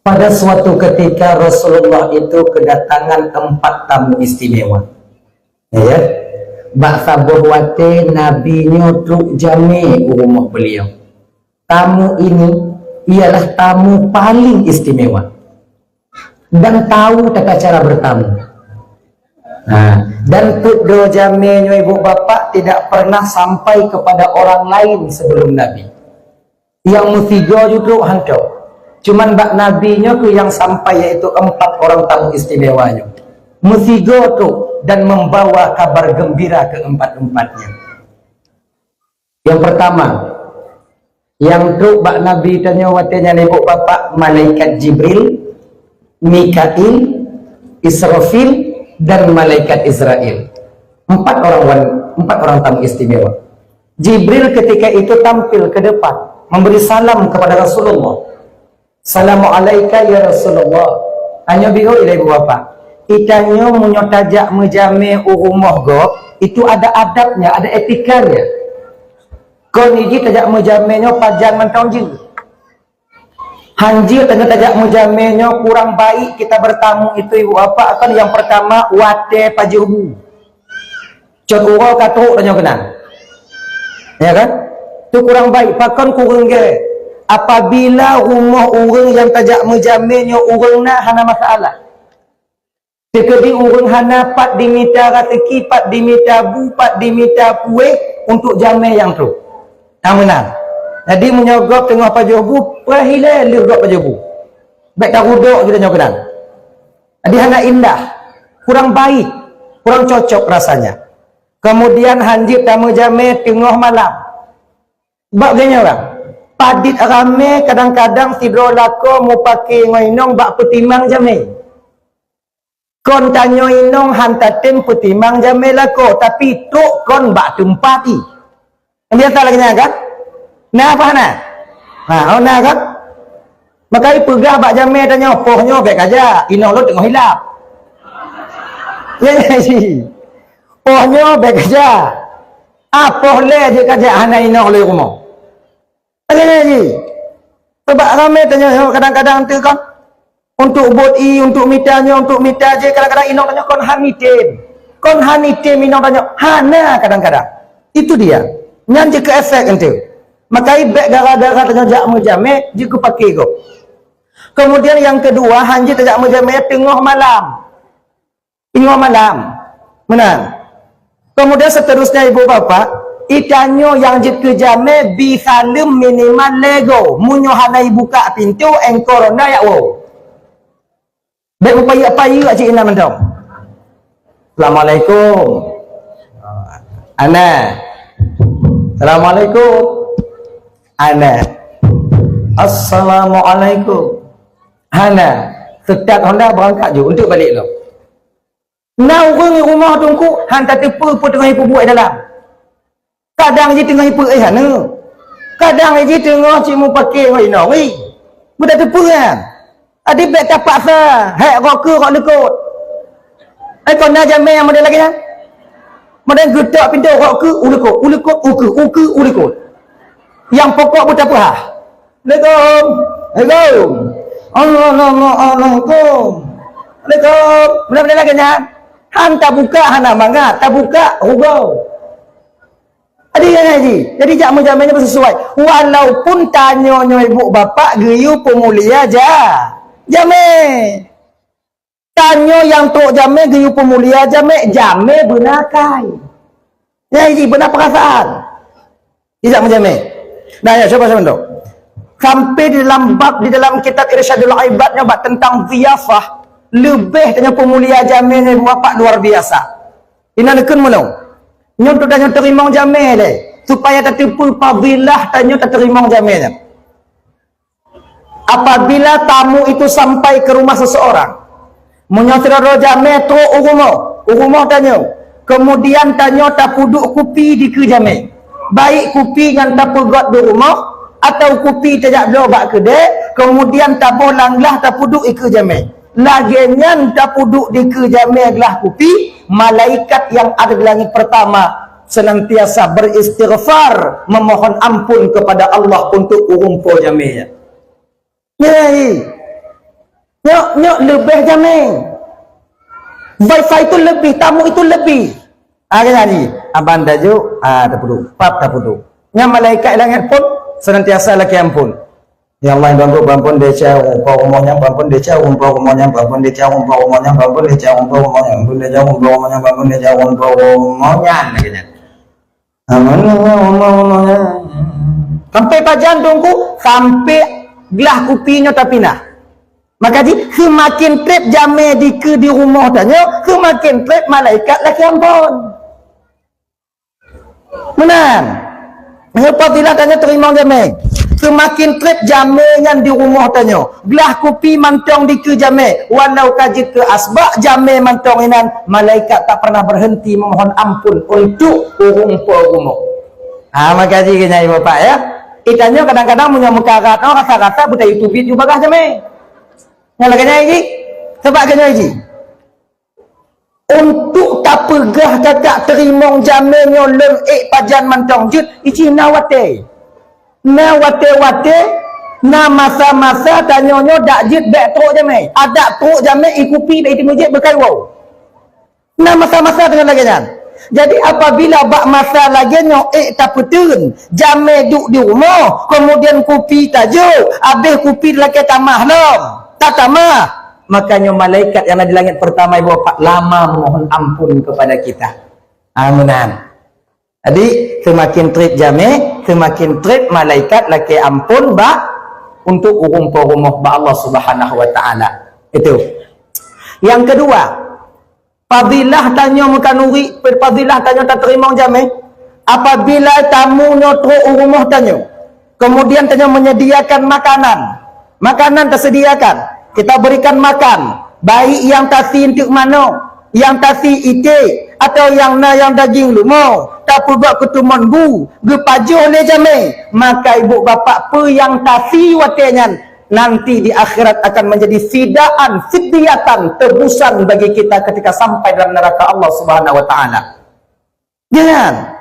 Pada suatu ketika Rasulullah itu kedatangan 4 tamu istimewa. Ya. Bak sabuh wate nabinya truk jami rumah beliau. Tamu ini ialah tamu paling istimewa dan tahu tata cara bertamu. Dan putdo jaminya ibu bapak tidak pernah sampai kepada orang lain sebelum Nabi. Yang mutiga juga hantar. Cuman bak nabinya tu yang sampai, yaitu 4 orang tamu istimewanya. Mutiga tu dan membawa kabar gembira ke 4-empatnya. Yang pertama, yang tu bak nabi tanya watanya ibu bapak, malaikat Jibril, Mikail, Israfil dan malaikat Israel. 4 orang tamu istimewa. Jibril ketika itu tampil ke depan memberi salam kepada Rasulullah. Assalamualaikum ya Rasulullah. Hanya biho ila ibu bapa. Itanya munyo tajak menjame rumah go, itu ada adabnya, ada etikanya. Kau ni tajak menjamenyo pajan mentong je. Hanji tanya tajak menjamenyo kurang baik kita bertamu itu ibu bapa akan yang pertama wate pajubu. Cot urau katuk tanya kenal. Ya kan? Tu kurang baik pakon kurang ge. Apabila rumah orang yang tajak menjaminnya orang nak hana masalah. Sekedi orang hana 4 dimita rateki, 4 dimita bu, 4 dimita puih untuk jamin yang tu. Amanah. Jadi menyogok tengah pajubu, perahila lirgok pajubu. Baik tak ruduk kita nyokenal. Jadi hana indah, kurang baik, kurang cocok rasanya. Kemudian hanjib tamu jamin tengah malam. Bagainya orang. Padit rame kadang-kadang tidur lako mau pakai ngoinong bak petimang jame. Kon tanyo inong hantatem petimang jame lako tapi tok kon bak tumpati. Biasa lagi kan? Nah apa na? Oh nah kan? Maka pegah bak jame tanya pohnya baik aja. Inong lo tengah hilap. Ya sih. Pohnya baik aja. Apa le je kaja hana inong le rumah. Ada lagi. Sebab ramai tanya kadang-kadang tu kan untuk boti, untuk mitanya, untuk mita je kadang-kadang inong tanya kon hanitem. Kon hanitem inong tanya hana kadang-kadang. Itu dia. Nyan je ke efek ente. Maka ibek gara-gara tanya jak mejame je ku pakai go. Kemudian yang kedua hanji tajak mejame tengah malam. Tengah malam. Benar. Kemudian seterusnya ibu bapa itanyo yang jika jame bisalem minimal lego munyo hanai buka pintu engkorona ya wo baik upaya-upaya cik ina mendong. Assalamualaikum ana. Assalamualaikum ana. Assalamualaikum ana. Setiap Honda berangkat je untuk balik lo. Nah orang rumah tungku hantar tepu pun tengah ibu buat dalam. Kadang je tengah ipu hana. Kadang je tengah cik mu pakai hoina wi. Budak tepu kan. Adi bet tapak sa. Hek roke rok lekut. Kau nak jamin yang model lagi kan? Model gedak pintu roke ulekut, uke ulekut. Yang pokok pun tak apa. Assalamualaikum. Assalamualaikum. Assalamualaikum. Assalamualaikum. Benda-benda lagi kan? Han tak buka hana mangga, tak buka rugau. Jadi jamin-jaminnya sesuai. Walaupun tanyanya ibu bapak geyu pemulia aja. Jamin. Tanya yang tok jamin geyu pemulia jamin. Jamin benakai. Jadi benar perasaan. Tidak menjamin. Nah ya coba saya bentuk. Sampai di dalam bab di dalam kitab Irsyadul Ibadnya bab tentang ziyafah lebih tanya pemulia jamin ibu bapak luar biasa. Ini nekun mulung. Nyontok dan terima jamin le supaya tertipu fadilah tanya terima jamin. Apabila tamu itu sampai ke rumah seseorang menyosiro jamin tu urumo tanya kemudian tanya tak puduk kupi di ke jamin baik kupi yang tak pegot di rumah atau kupi tidak blobak kedai kemudian tak bolanglah tak puduk ke jamin laginya tak puduk di ke jamin lah kupi. Malaikat yang ada di langit pertama senantiasa beristighfar memohon ampun kepada Allah untuk urumpo jaminya. Yai. Nyok lebih jamin. Wifi itu lebih, tamu itu lebih. Kena ni. Abang tajuk, tak perlu. Pap tak perlu. Yang malaikat langit pun senantiasa laki ampun. Ya Allah, bampun dia cakap umpau rumahnya, bampun dia cakap umpau rumahnya, bampun dia cakap umpau rumahnya, bampun dia cakap umpau rumahnya, bampun dia cakap umpau rumahnya, bampun dia cakap umpau rumahnya. Sampai pajan tunggu, sampai gelah kupinya tapi nah. Maka semakin trip jame di rumah tanya, semakin trip malaikat laki ampun. Menang. Apabila tanya terima jame, semakin trip jame yang di rumah tanya, gelah kupi mantong di ke jame, walau kaji ke asbak jame mantong inan, malaikat tak pernah berhenti memohon ampun untuk rumah. Maka kena ibu bapak ya. Itanya kadang-kadang punya muka kata, rasa-rasa buta YouTube juga bagah jame. Yang lagi lagi, sebab kena lagi. Untuk tak pegah kakak terima jaminnya lem pajan mantong jut, ici nawate. Nawate-wate, na masa-masa tanyonyo dak jut bek teruk jamin. Ada teruk jamin ikupi bek itu mujib berkaiwau. Na masa-masa dengan lagi kan. Jadi apabila bak masa lagi tak petun, jamin duk di rumah, kemudian kupi tajuk, habis kupi lagi tamah lom. Tak tamah, makanya malaikat yang ada di langit pertama ibu bapak lama memohon ampun kepada kita. Amunan. Jadi semakin trip jame, semakin trip malaikat laki ampun bak untuk rumah ba Allah Subhanahu wa taala. Itu. Yang kedua, fadilah tanya mukanuri, fadilah tanya tak terima jame. Apabila tamunya teruk rumah tanya, kemudian tanya menyediakan makanan. Makanan tersediakan, kita berikan makan, baik yang tasi untuk mana, yang tasi ite atau yang daging lumo, tak buat ketuman bu, gepajuh le jame, maka ibu bapak pe yang tasi watenyan nanti di akhirat akan menjadi fidyatan, tebusan bagi kita ketika sampai dalam neraka Allah Subhanahu wa taala. Jangan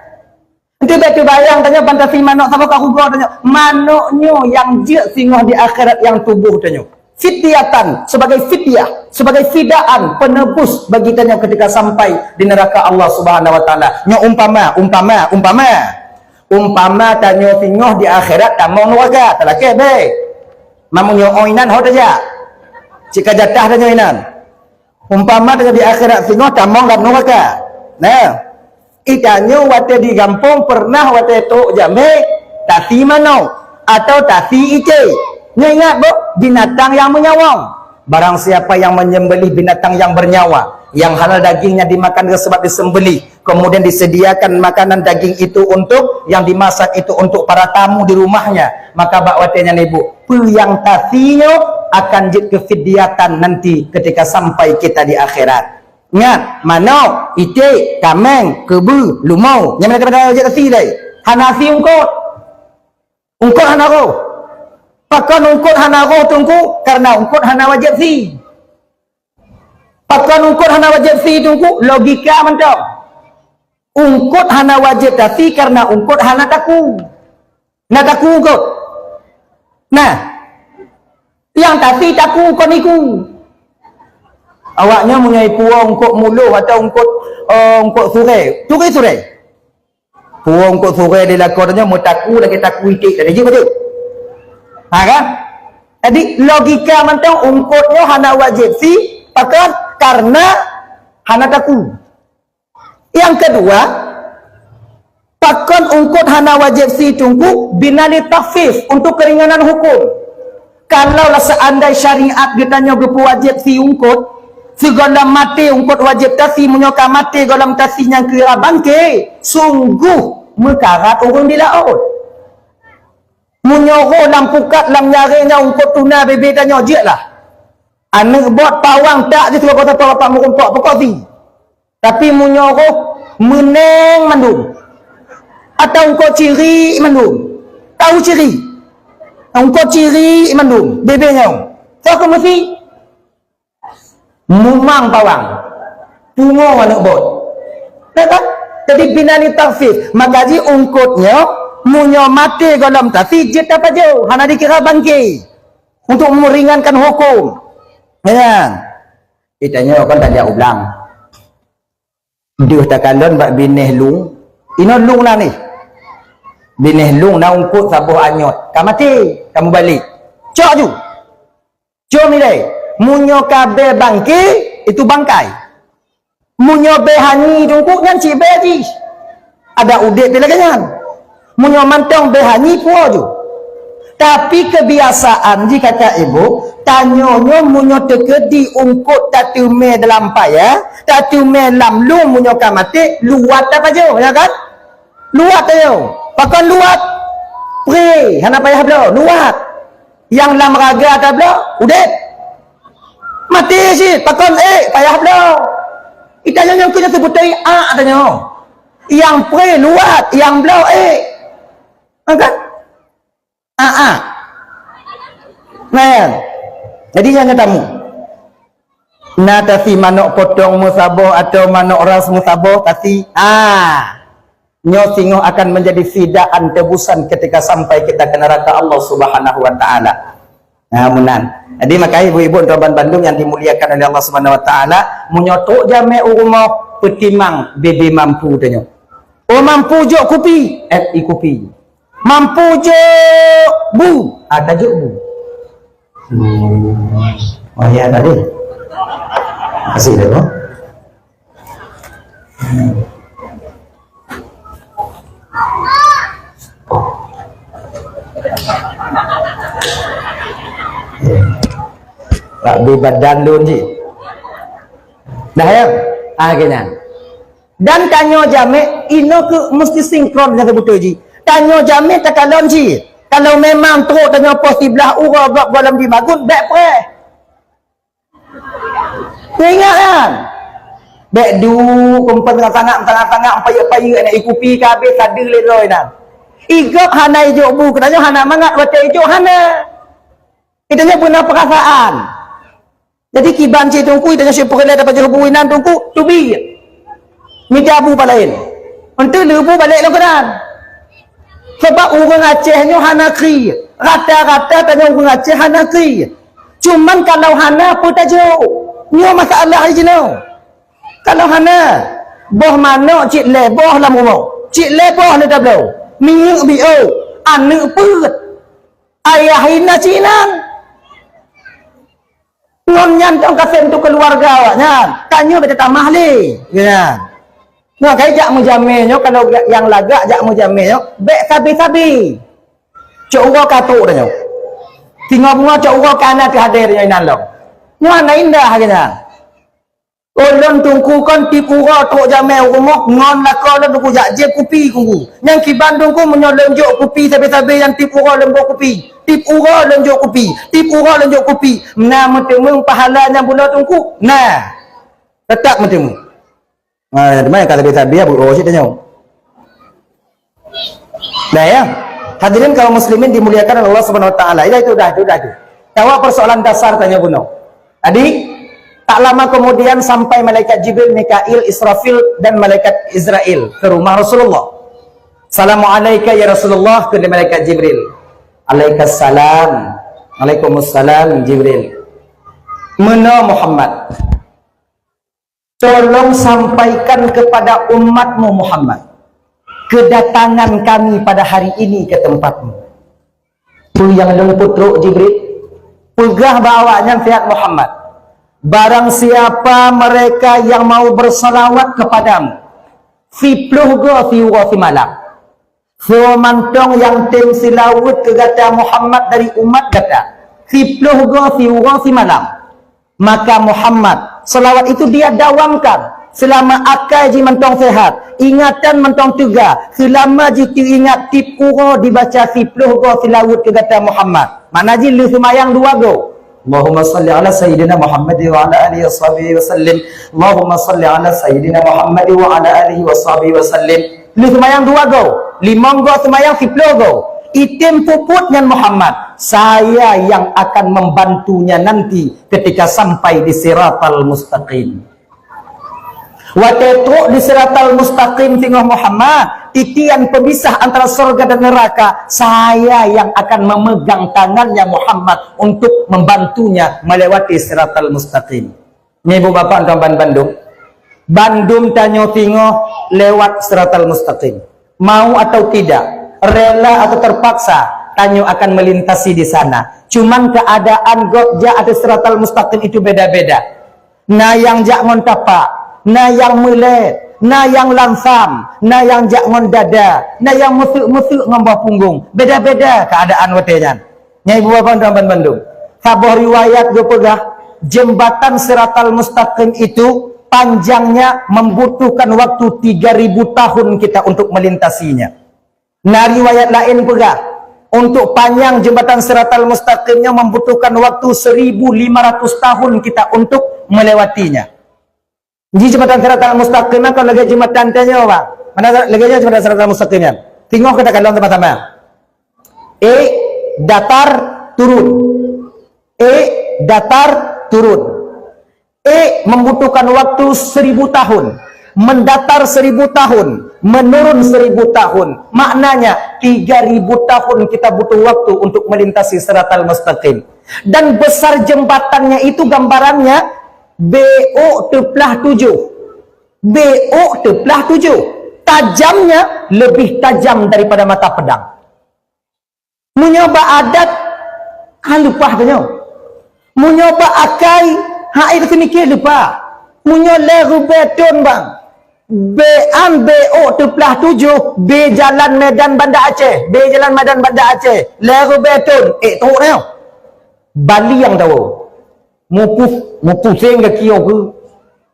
Nanti bayang tanya fantasi manuk sama kau gua tanya manuknya yang je singoh di akhirat yang tubuh tanya fidyatan sebagai fidyah, sebagai fidaan penebus bagi tanya ketika sampai di neraka Allah Subhanahu wa taala. Nya umpama tanya singoh di akhirat tamong neraka talake be. Mamunyo oinan ho taja. Jika jatah tanya inan. Umpama tanya di akhirat singoh tamong dalam neraka. Nah, ikannya wate di kampung pernah wate tok jame tasi manau atau tasi ice. Ingat bu, binatang yang menyawang. Barang siapa yang menyembelih binatang yang bernyawa, yang halal dagingnya dimakan sebab disembelih, kemudian disediakan makanan daging itu untuk yang dimasak itu untuk para tamu di rumahnya, maka bak watenya ibu, yang tasinya akan jid kefidyatan nanti ketika sampai kita di akhirat. Ingat, manau, itik, kameng, kebu, lumau. Yang mana daripada wajib tasi dah. Hanasi ungkut. Ungkut hanaro. Pakan ungkut hanaro tungku karena ungkut hana wajib si. Pakan ungkut hana wajib si tungku logika mentang. Ungkut hana wajib tasi karena ungkut hana taku. Nak taku ungkut. Nah, yang tasi taku kon iku. Awaknya punya puang ungkut muluh atau ungkut surai. Surai. Puang ungkut surai dia lakonnya mutaku lagi taku itik tadi je betul. Kan? Jadi logika mentang ungkutnya hana wajib si pakai karena hana taku. Yang kedua, pakai ungkut hana wajib si tunggu binali takhfif untuk keringanan hukum. Kalau seandainya syariat ditanya berupa wajib si ungkut, segala mati ungkut wajib tasi menyoka mati dalam tasi yang kira bangke sungguh mekarat orang di laut menyuruh lampukat lam nyarinya ungkut tuna bebek dan nyojek lah anak buat pawang tak dia suruh kata bapak merumpak pekoti tapi menyuruh meneng mandum atau ungkut ciri mandum tahu ciri ungkut ciri mandum bebeknya so aku mesti mumang pawang pungo anak bot kan? Jadi binani takhfif maka ji ungkutnya munyo mati dalam tasi jet apa jauh hana dikira bangki untuk meringankan hukum Ya. Itanya kan tak ada ulang. Dia tak kalon bak bineh lung. Ino lung lah ni. Bineh lung na ungkut sabuh anyot. Kamu mati, kamu balik. Cok ju. Cok milai. Munyo kabe bangki itu bangkai. Munyo behani jungkuk ngan cik beji. Ada udik bila kanyan. Munyo mantong behani puo ju. Tapi kebiasaan jika kata ibu, tanyonyo munyo tekedi ungkut tatu me dalam paya, tatu me dalam lung munyo kamate, luat apa je, ya kan? Luat ayo. Pakai luat. Pre, hana payah belo, luat. Yang lam raga ada belo, udet. Mati sih, pakai payah belo. Itanya yang kita sebutai tanya. Yang pre luat, yang belo kan? Nah, jadi jangan tamu. Tasi manok potong musabah atau manok ras musabah tasi. Nyo singo akan menjadi fidaan tebusan ketika sampai kita ke neraka Allah Subhanahu wa taala. Munan. Jadi maka ibu-ibu Roban Bandung yang dimuliakan oleh Allah Subhanahu wa taala, munyotok jame urumah petimang bebe mampu tanya. Oh mampu jok kopi, kopi. Mampu jok bu, tajuk bu. Oh ya tadi. Kasih deh, tak badan lun ji. Dah ya? Akhirnya. Dan kanyo jame ino ke mesti sinkron dengan betul ji. Kanyo jame tak kalon ji. Kalau memang teruk tanya pos di belah ura blok dalam di bagun back pre. Ingat kan? Back du kumpulan tengah-tengah payuk-payuk nak ikupi ke habis ada leroi dah. Igap hana ijuk bu katanya hana mangat baca ijuk hana. Kitanya punya perasaan. Jadi kiban cik tungku itanya si perlai dapat jauh buinan tungku tubi. Minta abu balain. Untuk lebu balik lo kenan. Sebab orang Aceh ni hana kri. Rata-rata tanya orang Aceh hana kri. Cuman kalau hana pun tak jauh. Ni masalah je no. Kalau hana boh mana cik le boh lam rumah. Cik le boh le dah belau. Minyak bio. Anak put. Ayah hina cinan. Ngonyan tong kasen tu keluarga awaknya. Tanya beta tamah le. Ya. Nah, kai jak mujamilnya kalau yang lagak jak mujamilnya, bek sabi-sabi. Cok ura katuk dah nyo. Tinggal bunga cok ura kana ti hadir nya inalong. Mana indah kena. Ulun tungku kon ti ura tok jamil rumah ngon lakon tungku jak je kopi kuku. Yang ki Bandung ku menyolonjok kopi sabi-sabi yang ti ura lembok kopi. Tip ura lonjok kopi. Tip ura lonjok kopi. Nah, mentemung pahalanya bulan tungku. Nah. Tetap mentemung. Mana kata biasa bu rosi tanya. Nah ya, hadirin kaum muslimin dimuliakan oleh Allah Subhanahu wa taala. Itu dah. Tahu persoalan dasar tanya buno. Tadi tak lama kemudian sampai malaikat Jibril, Mikail, Israfil dan malaikat Israel ke rumah Rasulullah. Assalamualaikum ya Rasulullah, ke malaikat Jibril. Alaikassalam. Waalaikumsalam Jibril. Mana Muhammad? Tolong sampaikan kepada umatmu Muhammad kedatangan kami pada hari ini ke tempatmu. Tu yang lemput roh Jibril pegah bawanya fiat Muhammad. Barang siapa mereka yang mau bersalawat kepadamu fipluh go fi malam. So mantong yang tim silawut ke kata Muhammad dari umat kata fipluh go fi malam. Maka Muhammad selawat itu dia dawamkan selama akal ji mentong sehat, ingatan mentong tuga, selama ji ingat tip uro dibaca sipluh go silawut ke kata Muhammad. Mana ji lu semayang dua go. Allahumma salli ala sayyidina Muhammad wa ala alihi washabihi wasallim. Allahumma salli ala sayyidina Muhammad wa ala alihi washabihi wasallim. Lu semayang dua go, limang go semayang sipluh go. Itim puput dengan Muhammad, saya yang akan membantunya nanti ketika sampai di Siratal Mustaqim. Wa tatruk di siratal mustaqim tinggal Muhammad, titian pemisah antara surga dan neraka, saya yang akan memegang tangannya Muhammad untuk membantunya melewati siratal mustaqim. Ni ibu bapa tuan Bandung. Bandung tanyo tingo lewat siratal mustaqim. Mau atau tidak, rela atau terpaksa, tanyo akan melintasi di sana. Cuman keadaan gotja atau siratal mustaqim itu beda-beda. Nah yang jak ngon tapak, nah yang melet, nah yang langsam, nah yang jak ngon dada, nah yang musuk-musuk ngambah punggung. Beda-beda keadaan watenya. Nyai ibu bapa tuan Bandung. Kabeh riwayat go pegah jembatan siratal mustaqim itu panjangnya membutuhkan waktu 3000 tahun kita untuk melintasinya. Nah riwayat lain pegah untuk panjang jembatan siratal mustaqimnya membutuhkan waktu 1500 tahun kita untuk melewatinya. Jadi jembatan siratal mustaqimnya kalau lagi jembatan tanya apa? Mana lagi jembatan siratal mustaqimnya? Tengok kita kalau sama-sama. Datar turun. Datar turun. Membutuhkan waktu 1000 tahun. Mendatar 1000 tahun, menurun 1000 tahun. Maknanya 3000 tahun kita butuh waktu untuk melintasi siratal mustaqim. Dan besar jembatannya itu gambarannya BO+7. BO+7. Tajamnya lebih tajam daripada mata pedang. Menyoba adat lupa tanya. Menyoba akai itu mikir lupa. Menyoba beton bang. BO+7 B Jalan Medan Bandar Aceh, B Jalan Medan Bandar Aceh, leru beton tahu tau Bali yang tahu mu pusing ke kio ke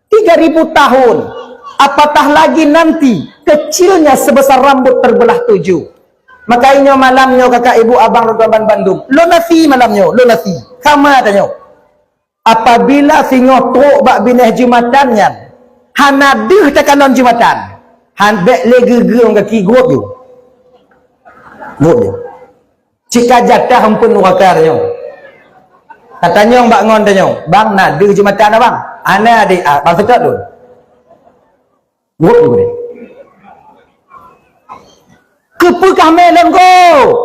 3000 tahun, apatah lagi nanti kecilnya sebesar rambut terbelah 7. Makanya malamnya kakak ibu abang Rekaman Bandung lo nasi malamnya lo nasi sama tanya apabila singo truk bak bineh jumatannya hanaduh tekanon jumatan hanbek legegeng kaki guop you cika jatah ampun wakarnya katanya mbak ngon tanya bang naduh jumatan abang ana adik bang sekat tu guop you deh kepukah melon ko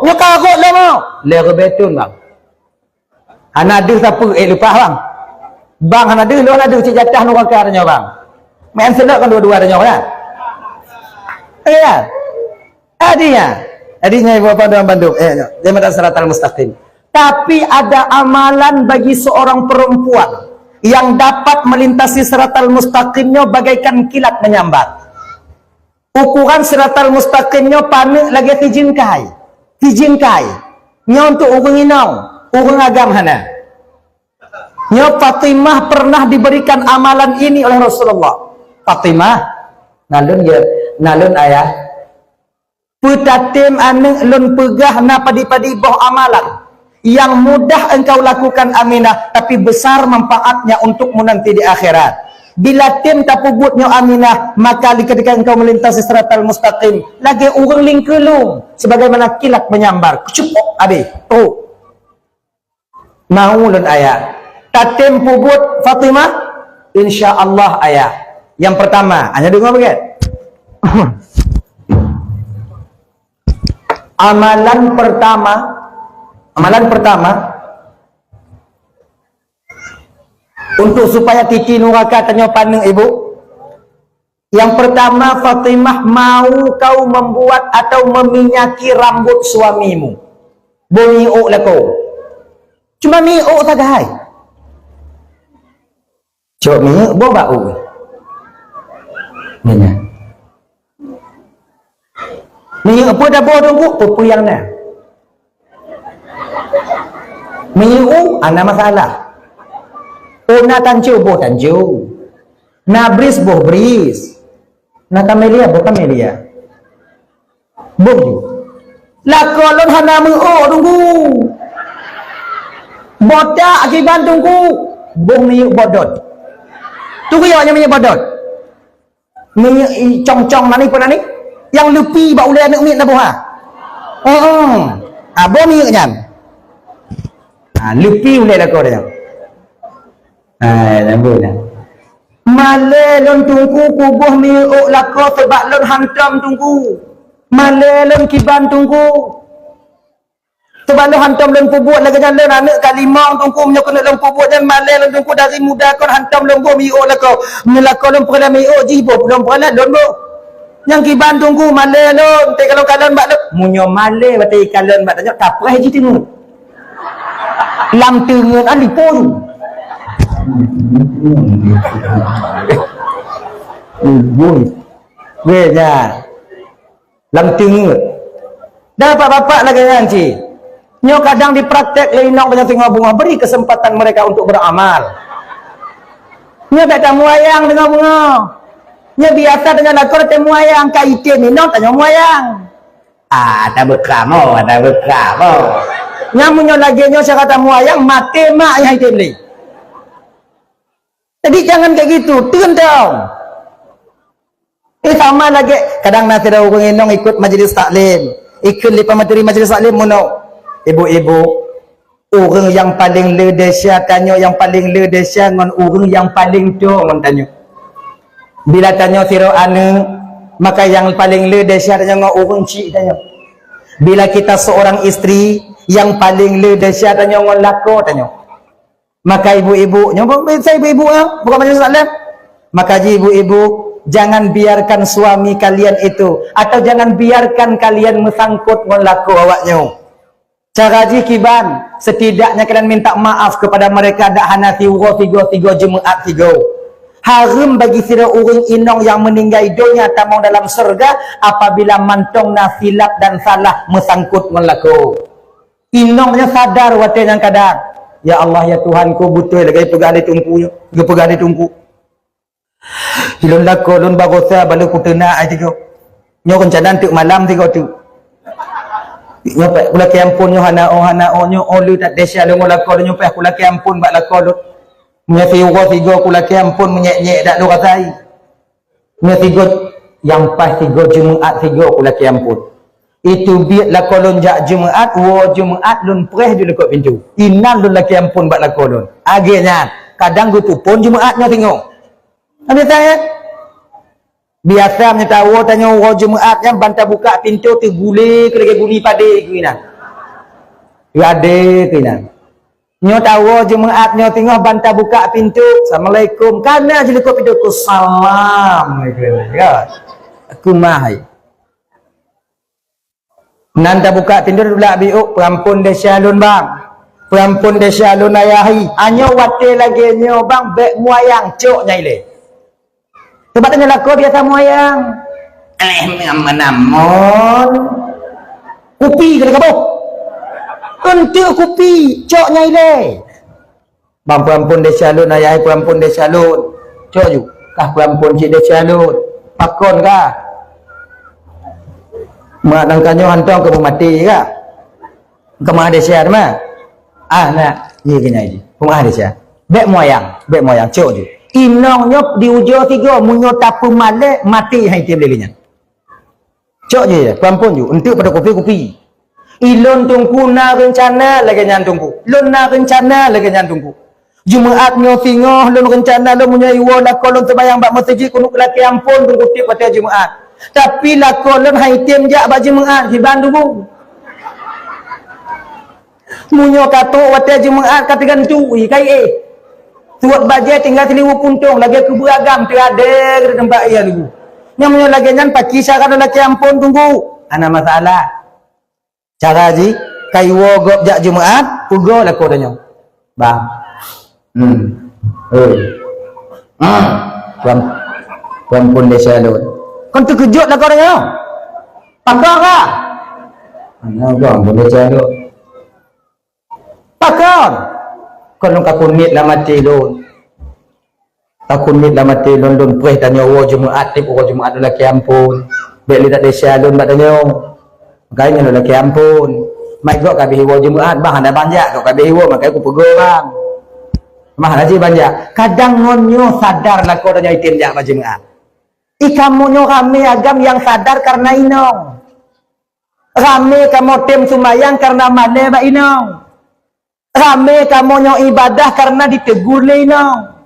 nyokarot lah mau lera beton bang hanaduh siapa lupa bang hanaduh lo hanaduh cik jatah nu wakarnya bang main selak kan dua-dua adanya kan? Adinya ibu bapa dalam Bandung. Jembatan siratal mustaqim. Tapi ada amalan bagi seorang perempuan yang dapat melintasi siratal mustaqimnya bagaikan kilat menyambar. Ukuran siratal mustaqimnya panik lagi tijinkai. Nya untuk urang inau, urang agam hana. Nya Fatimah pernah diberikan amalan ini oleh Rasulullah. Fatimah nalun ayah putatim ane lun pegah na padi-padi boh amalan yang mudah engkau lakukan Aminah tapi besar manfaatnya untukmu nanti di akhirat. Bila tim tak pubutnya Aminah maka ketika engkau melintasi siratal mustaqim lagi urang lingkelung sebagaimana kilat menyambar cukup abe tu mau lun ayah tatim pubut Fatimah insyaallah ayah. Yang pertama, hanya dengar bagian. Amalan pertama untuk supaya titi nuraka tanya pandang ibu. Yang pertama, Fatimah mau kau membuat atau meminyaki rambut suamimu. Boniuk lah kau. Cuma miuk tak hai. Cok miuk bawa bau. Minyak apa dah bawa tunggu apa yang nak minyak ada masalah na tanju boh tanju na bris boh bris na kamelia boh kamelia boh lakolon hana minyak tunggu bodak akibat tunggu boh minyak bodot tunggu yang minyak bodot minyak cong-cong nani pun nani yang lupi bak ulai anak umit nak buha abo minyak nyan lupi ulai dah kau dah lambu dah Male lon tungku kubuh miuk lako sebab lon hantam tungku. Male lon kiban tungku. Sebab lon hantam lon kubur lagi jalan anak kalimang tungku menyo kena lon kubur dan male lon tungku dari muda kon hantam lon go miuk lako. Melako lon perla miuk jibo lon perla lon go. Yang kiban tungku male lon te kalau kalon bak lon munyo male batai kalon bak tanya tak apa haji tengok. Lam tengen ali pun. Boy. Beja. Lam tengen. Dah bapak-bapak lagi nanti. Nyo kadang dipraktek leinok banyak tengok bunga, beri kesempatan mereka untuk beramal. Nyo tak tamu ayang tengok bunga. Nyo biasa dengan lakon tamu ayang kaitin ni nok tanya moyang. Tak berkamo, tak berkamo. Nyamunyo lagi nyo saya kata moyang mati mak yang itin ni. Jadi jangan kayak gitu, turun dong. Sama lagi kadang nanti ada orang enong ikut majlis taklim, ikut lipa materi majlis taklim mono. Ibu-ibu, orang yang paling ledesya tanya yang paling ledesya dengan orang yang paling tua orang tanya. Bila tanya siro ane, maka yang paling ledesya tanya dengan orang cik tanya. Bila kita seorang isteri, yang paling ledesya tanya dengan lako tanya. Maka ibu-ibu, saya ibu-ibu bukan majlis taklim. Maka ibu-ibu, jangan biarkan suami kalian itu, atau jangan biarkan kalian mesangkut dengan lako awaknya. Cara kiban, setidaknya kalian minta maaf kepada mereka dak hana tiga Jumaat tiga. Haram bagi sira orang inong yang meninggal dunia tamang dalam surga apabila mantong silap dan salah mesangkut melako. Inongnya sadar wate yang kadang. Ya Allah ya Tuhanku betul lagi pegang di tungkunya, dia pegang di tungku. Hilun lako lun bagosa balu kutena ai tiga. Nyo rencana untuk malam tiga tu. Nyopek kula ke ampun nyo hana nyo olu tak desya lu lakon nyopek kula ke ampun bak lakon lut menyati ugo tiga kula ke ampun menyek-nyek dak lu rasai menyati tiga yang pas tiga Jumaat tiga kula ke ampun itu biat lakon lun jak Jumaat wo Jumaat lun preh di dekat pintu inal lun laki ampun bak lakon lun agaknya kadang gitu pun Jumaat nyo tengok habis saya biasa tahu tanya orang Jumaat yang bantah buka pintu tu gule ke lagi guli pade kuinan. Ada kuinan. Nyo tahu Jumaat nyo tengok bantah buka pintu. Assalamualaikum. Kana je lekuk pintu ku salam. Ya. Aku mahai. Nanda buka pintu dula biuk perampun desyalun bang. Perampun desyalun ayahi. Anyo wate lagi nyo bang bek muayang cok nyaile. Sebab tanya laku biasa moyang. Namun kupi kena kabuh. Untuk kupi cok nyaile. Bang perampun desyalun ayah perampun desyalun. Cok ju. Kah perampun cik desyalun. Pakon kah? Mak nangkanyo hantong ke mati kah? Kemah desyar mah. Nak. Ye kena ini. Kemah desyar. Bek moyang cok ju. Inong nyop di ujung tiga munyo tapu male mati hai tiap lelinya. Cok je ya, perampun ju untuk pada kopi. Ilon tungku na rencana lagi nyan tungku. Lon na rencana lagi nyan tungku. Jumaat nyo tingoh lon rencana lon munyo iwo lakon lon terbayang bak masjid kunuk laki ampun tungku tiap pada Jumaat. Tapi lakon lon hai tiap jak bak Jumaat di Bandung. Munyo kato wate Jumaat katakan tu kai tuak bajet tinggal seliwu puntung lagi ke beragam terada ke tempat ia dulu. Yang punya lagi nyan paki syarat lelaki ampun tunggu. Ana masalah. Cara ji kai wogop jak Jumaat pugo lako danyo. Bang. Puan pun desa lu. Kon terkejut lako danyo. Pakar ka? Ana bang pun desa lu. Pakar. Kalau kakun mit lah mati lon. Kakun mit lah mati lon lon preh tanya wo Jumaat tip wo Jumaat lelaki ampun. Bek li tak desya lon bak tanya. Makanya lelaki ampun. Mai gok kabeh wo Jumaat bang ada banyak gok kabeh wo makai ku pego bang. Mah haji banyak. Kadang ngonyo sadar lah kau tanya itin jak bak Jumaat. Ikamu nyo rame agam yang sadar karena inong. Rame kamu tim sumayang karena male bak inong. Rame kamu nyo ibadah karena ditegur le inong.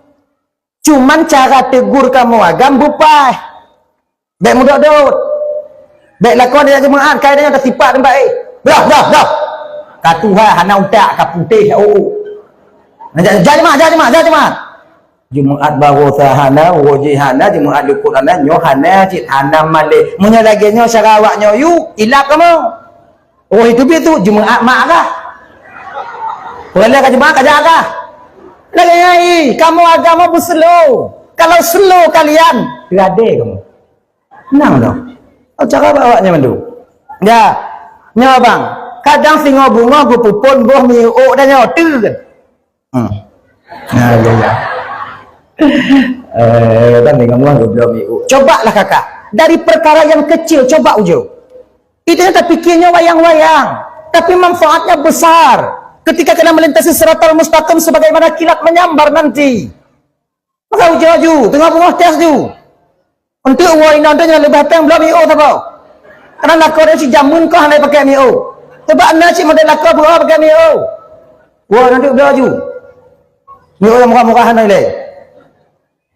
Cuman cara tegur kamu agam bupai. Baik mudah daud. Baik lakon dia jemaat kai dia tak sifat tempat dah. Katuha hana utak ka putih jemaat. Jumaat baru sahana wajihana jumaat dukut hana nyohana cit hana male. Munya lagi nyo Sarawaknya yu ilap kamu. Oh itu tu jumaat marah. Boleh ka jemaat ka jaga. Lagi kamu agama berslow. Kalau slow kalian gade kamu. Tenang dong. Oh, cara bawanya mandu. Ya. Nya bang. Kadang singo bunga go pupun boh miuk dan nyo tu kan. Ya. Dan dengan muang belum miuk. Cobalah kakak. Dari perkara yang kecil coba ujo. Itu tak fikirnya wayang-wayang, tapi manfaatnya besar. Ketika kena melintasi siratal mustaqim sebagaimana kilat menyambar nanti. Maka ujo tengah bunga tes ju. Untuk uang nantinya lebih teng belum miuk apa? Karena lakor dia si jamun kau hendak pakai miuk. Sebab nasi model lakor buah pakai miuk. Wah nanti udah ju. Miuk yang muka-muka hendak le.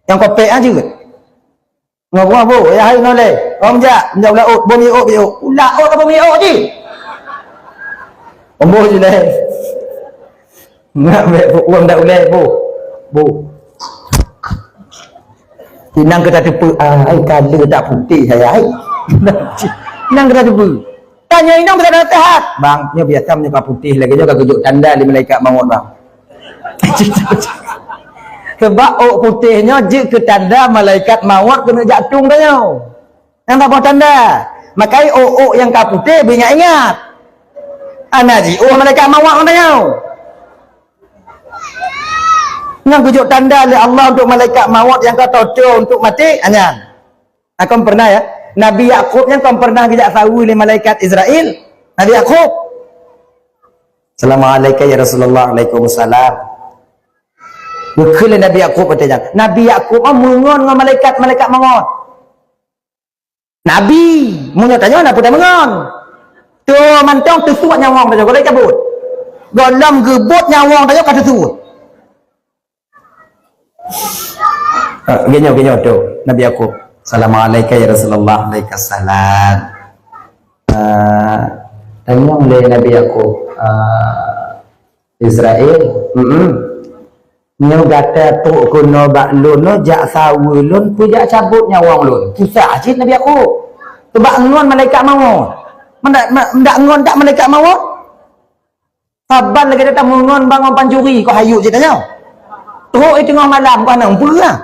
Yang kopek aja ke? Ngapa bu? Ya hari nole. Om jak, laut, bom miuk. Laut apa miuk je? Ombo je le. Nak uang tak boleh bu. Inang kita tepu, ai kala tak putih saya ai. Inang kita tepu. Tanya inang kita dah tahat. Bang, nya biasa punya putih lagi juga kejuk tanda di malaikat maut bang. Sebab ok putihnya je ke tanda malaikat maut kena jatung dah nyau. Yang tak buat tanda. Makai ok yang ka putih ingat. Anaji malaikat maut dah nyau. Yang kujuk tanda oleh Allah untuk malaikat maut yang kata untuk mati anyan. Aku pernah ya. Nabi Yakub yang kau pernah bijak tahu oleh malaikat Israel. Nabi Yakub. Assalamualaikum ya Rasulullah. Waalaikumsalam. Bukan Nabi Yakub bertanya. Nabi Yakub mengon dengan malaikat maut. Nabi munyo tanya apa dah mengon. Tu mantong tersuat nyawang dah boleh cabut. Dalam gebut nyawang dah kata tersuat. Genyo tu Nabi Yakub. Assalamualaikum ya Rasulullah. Waalaikumsalam. Tanya oleh Nabi Yakub Israel. Nyo gata tu kuno bak lun no jak sawu lun pujak cabut nyawang lun. Kisah ajit Nabi Yakub. Sebab ngon malaikat maut. Mendak ngon tak malaikat maut? Saban lagi datang mengon bangun pancuri kau hayuk je tanya. Teruk itu tengah malam kau nak apa lah?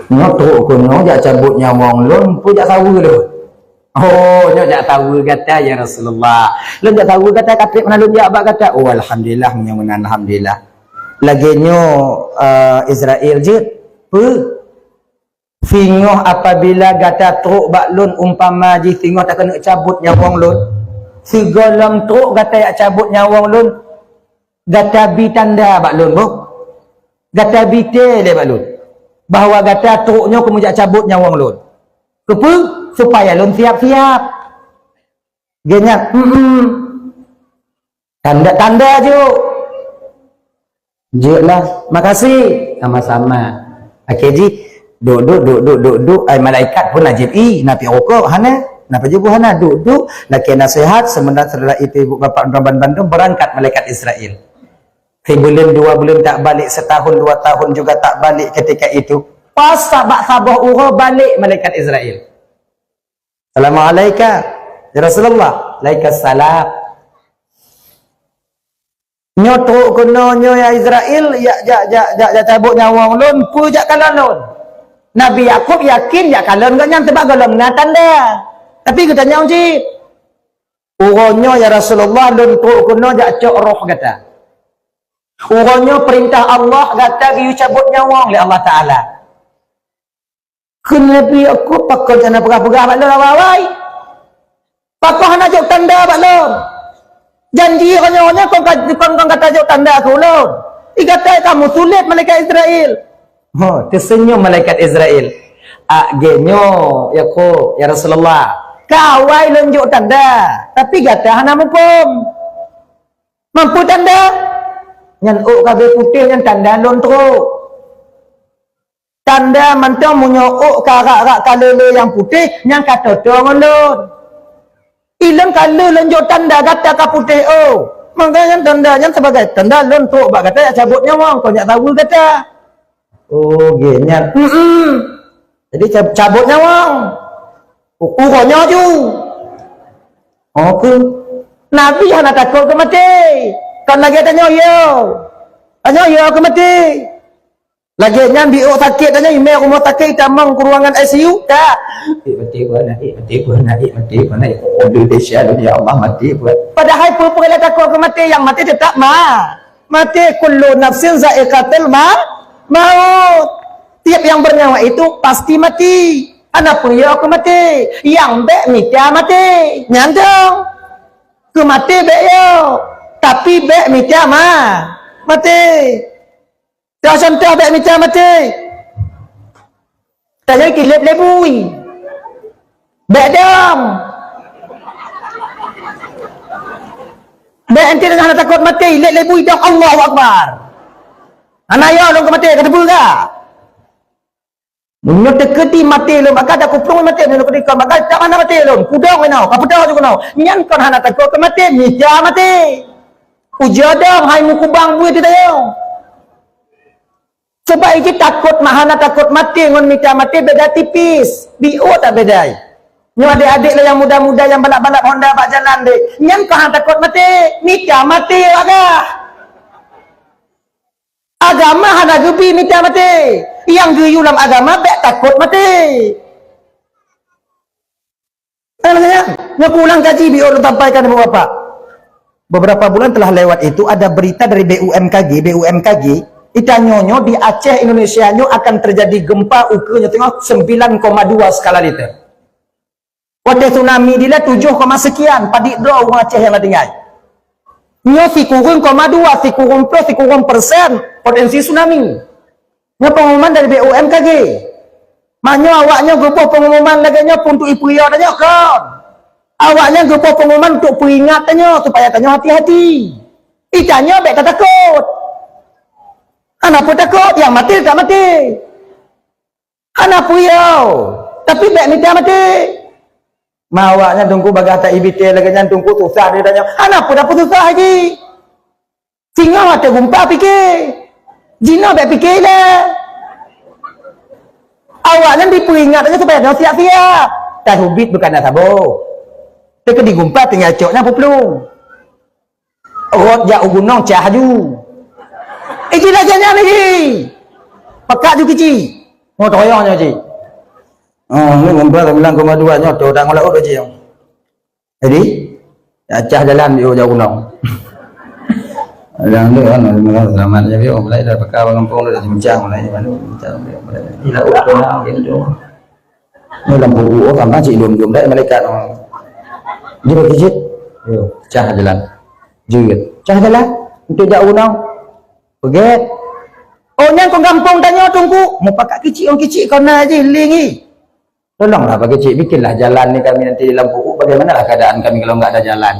Nyok teruk kuno jak cabut nyawang lun pun jak tahu lun. Oh, nyok jak tahu kata ya Rasulullah. Lun jak tahu kata katrik mana lun jak abak kata. Oh alhamdulillah menyan alhamdulillah. Lagi nyo Israel je. Singoh apabila kata teruk bak lun umpama ji singoh tak kena cabut nyawang lun. Segolam teruk kata jak cabut nyawang lun. Gata bi tanda bak lun bu. Gata bi te le bak lun. Bahawa gata teruknya kemudian cabut nyawang lun. Kepa supaya lun siap-siap. Genyak. Tanda-tanda je. Je lah. Makasih. Sama-sama. Okey ji. Duduk. Ai malaikat pun najib. Nabi rokok hana. Napa je bu hana duduk. Laki nasihat sementara itu ibu bapa Bandung berangkat malaikat Israel. Sebulan 2 bulan tak balik, setahun 2 tahun juga tak balik ketika itu. Pas sabak sabah ura balik malaikat Israel. Assalamualaikum ya Rasulullah. Waalaikumsalam. Nyotok kenonyo ya Israel ya cabut nyawang lun pujak kalan lun. Nabi Yakub yakin ya kalan gak nyam tebak golong na tanda. Tapi kita nyawang cip. Uronyo ya Rasulullah lun tu kuno jak cok roh kata. Urangnya perintah Allah kata you cabut nyawang oleh Allah Ta'ala. Kenabi aku pakai jana perah-perah bak lom awal. Pakai hana jauh tanda bak lom. Janji orangnya kau kata jauh tanda aku lom. Ikata kamu sulit malaikat Israel. Oh, tersenyum malaikat Israel. Genyo ya Rasulullah. Kawai lunjuk tanda. Tapi kata hana mampu tanda. nyan uk kabeh putih nyan tanda lon teruk. Tanda mentang munyo karak-rak kalele yang putih yang kata dong lon. Ilang kalele jo tanda kata ka putih makanya tandanya sebagai tanda lon tu bak kata cabutnya wong kau nyak tahu kata. Oh genyan. Jadi cabutnya wong. Ukurnya ju. Oke. Nabi hana takut ke mati. Kan lagi tanya yo. Tanya yo ke mati. Lagi nyan biok sakit tanya email rumah sakit tamang ke ruangan ICU tak. Mati gua nak. Oh Indonesia ya Allah mati gua. Padahal pura-pura takut ke mati, yang mati tetap mati. Kullu nafsin za'iqatul maut. Tiap yang bernyawa itu pasti mati. Anak pun ya ke mati. Yang bek mitya mati. Nyandong. Ke mati bek yo. Tapi bek mitya mati. Dah contoh bek mitya mati. Tanya kilip lebui. Bek dong. Bek nanti dah takut mati. Lek lebui dong. Allahu Akbar. Anak ya dong ke mati. Kata pun tak? Munyo teketi mati lo maka ada kuprung mati lo ketika maka tak mana mati lo kudong menau kapudang juga nau nyan kon hana takut ke mati mija mati ujadang hai mukubang buat itu tayo sebab iki takut mahana takut mati ngon mija mati beda tipis bio tak beda nyo adik-adik lo yang muda-muda yang balap-balap Honda bak jalan dek nyan kon hana takut mati mija mati agak agama hana gebi mija mati yang geyu dalam agama bek takut mati. Nggak pulang kaji biar lu tampaikan sama bapak. Beberapa bulan telah lewat itu ada berita dari BUMKG itanyonyo di Aceh Indonesia nyo akan terjadi gempa ukurannya tengok 9,2 skala Richter. Pada tsunami dia 7, sekian padik draw orang Aceh yang tinggal. Nyo si kurun 2, si kurun plus, si kurun persen potensi tsunami. Nya pengumuman dari BUMKG. Manyo awaknya grupo pengumuman laganya untuk ibu ya tanya kan. Awaknya grupo pengumuman untuk peringat tanya supaya tanya hati-hati. Itanya bek tak takut. Anak pun takut yang mati tak mati. Anak pun ya. Tapi bek minta mati. Mawaknya tunggu bagata IBT laganya tunggu susah dia tanya. Anak pun dapat susah lagi. Singa mati gumpa fikir. Jina baik fikir lah. Awaknya diperingat aja supaya dia siap-siap. Tak hubit bukan nak sabo. Teka digumpat tinggal coknya pupulung. Rot jak gunung cahaju. Iki laganya lagi. Pekat juga ci. Mau toyongnya ci. Ini gumpat 9,2 nya tu dah ngolak udah ci. Jadi cah jalan di jauh gunung. Yang tu kan zaman jadi mulai dari Pekau kampung dari Cincang mulai mana Cincang mulai tidak udah gitu. Ini lampu kamera cik belum dah malaikat. Dia berkicit. Yo, cah jalan. Juyut. Cah jalan untuk jauh nang. Beget. Oh nyang kau kampung tanya tunggu. Mau pakai kicik orang kicik kau nak aje lingi. Tolonglah pakai kicik bikinlah jalan ni kami nanti di lampu. Bagaimana keadaan kami kalau enggak ada jalan?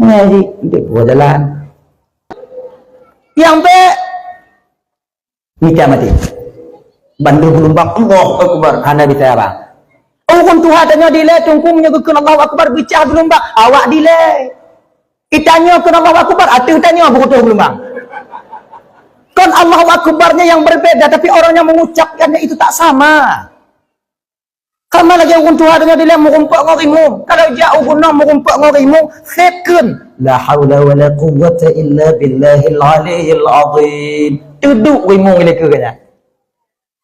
Ni aje nanti buat jalan. Yang baik nikah mati bandu gelombang Allah Akbar hana bisa apa orang Tuhan tanya delay tunggu menyebutkan Allah Akbar bicara gelombang awak delay itanya ke Allah Akbar hati tanya berutuh gelombang kan Allah Akbarnya yang berbeda tapi orang yang mengucapkannya itu tak sama. Sama lagi orang Tuhan tanya delay merumpak ngorimu kalau jauh gunung merumpak ngorimu khidkan la haula wala quwwata illa billahil aliyil azim. Duduk rimung leka kanya.